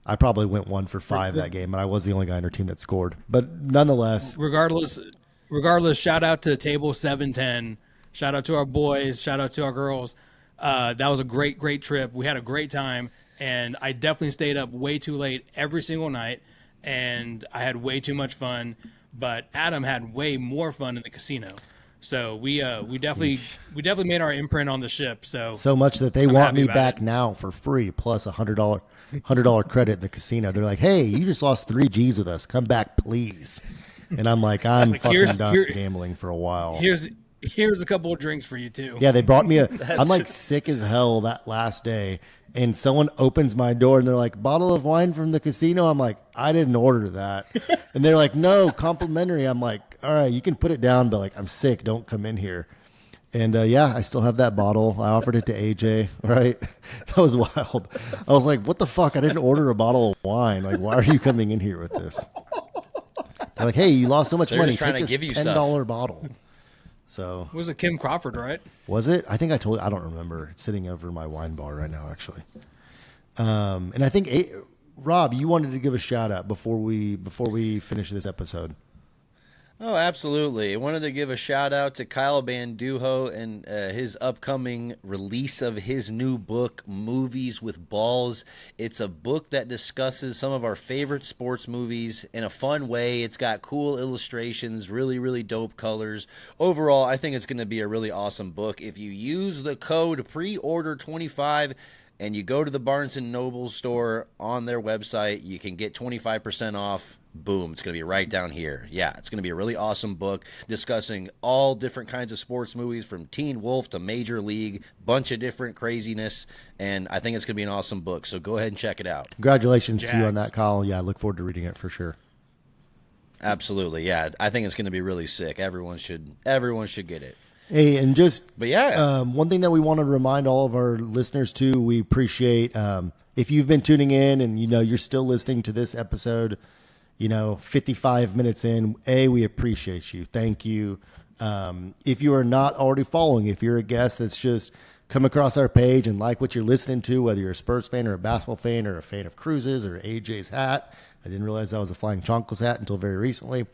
I probably went 1 for 5 that game, and I was the only guy on our team that scored. But nonetheless, Regardless, shout out to Table 710. Shout out to our boys. Shout out to our girls. That was a great trip. We had a great time, and I definitely stayed up way too late every single night, and I had way too much fun. But Adam had way more fun in the casino. So we definitely made our imprint on the ship. So much that they want happy me about back it. now for free, plus $100 credit in the casino. They're like, "Hey, you just lost 3 G's with us. Come back, please." And I'm like, "I'm fucking done gambling for a while." Here's a couple of drinks for you too. Yeah, they brought me I'm like sick as hell that last day, and someone opens my door and they're like, "Bottle of wine from the casino." I'm like, "I didn't order that." And they're like, "No, complimentary." I'm like, "All right, you can put it down, but like, I'm sick. Don't come in here." And yeah, I still have that bottle. I offered it to AJ. Right? That was wild. I was like, "What the fuck? I didn't order a bottle of wine. Like, why are you coming in here with this?" They're like, "Hey, you lost so much They're money. just trying Take to this give you $10 bottle." So It was a Kim Crawford, right? was it? I think I told you. I don't remember. It's sitting over my wine bar right now, actually. And I think Rob, you wanted to give a shout out before we finish this episode. Oh, absolutely. I wanted to give a shout out to Kyle Banduho and his upcoming release of his new book, Movies with Balls. It's a book that discusses some of our favorite sports movies in a fun way. It's got cool illustrations, really, really dope colors. Overall, I think it's going to be a really awesome book. If you use the code PREORDER25 and you go to the Barnes & Noble store on their website, you can get 25% off. Boom, it's going to be right down here. Yeah, it's going to be a really awesome book discussing all different kinds of sports movies from Teen Wolf to Major League, bunch of different craziness, and I think it's going to be an awesome book, so go ahead and check it out. Congratulations to you on that, Kyle. Yeah, I look forward to reading it for sure. Absolutely, yeah. I think it's going to be really sick. Everyone should get it. Hey, and But yeah. one thing that we want to remind all of our listeners too, we appreciate if you've been tuning in and you're still listening to this episode, 55 minutes in, we appreciate you. Thank you. If you are not already following, if you're a guest that's just come across our page and like what you're listening to, whether you're a Spurs fan or a basketball fan or a fan of cruises or AJ's hat, I didn't realize that was a Flying Chonkless hat until very recently.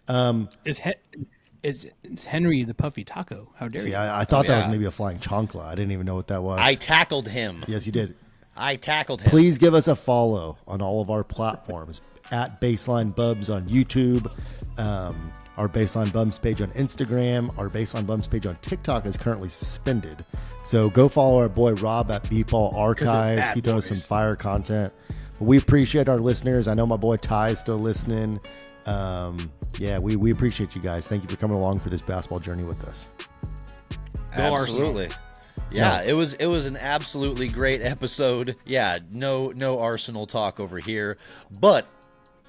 It's Henry the Puffy Taco. How dare you? I thought that was yeah. maybe a Flying Chonkla. I didn't even know what that was. I tackled him. Yes, you did. I tackled him. Please give us a follow on all of our platforms at Baseline Bubs on YouTube, Our Baseline Bumps page on Instagram, our Baseline Bumps page on TikTok is currently suspended. So go follow our boy Rob at Beatball Archives. He does some fire content. But we appreciate our listeners. I know my boy Ty is still listening. Yeah, we appreciate you guys. Thank you for coming along for this basketball journey with us. Absolutely. Yeah, it was an absolutely great episode. Yeah, no Arsenal talk over here. But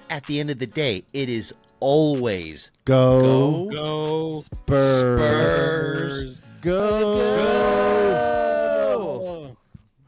at the end of the day, it is always go Spurs. Spurs. Go.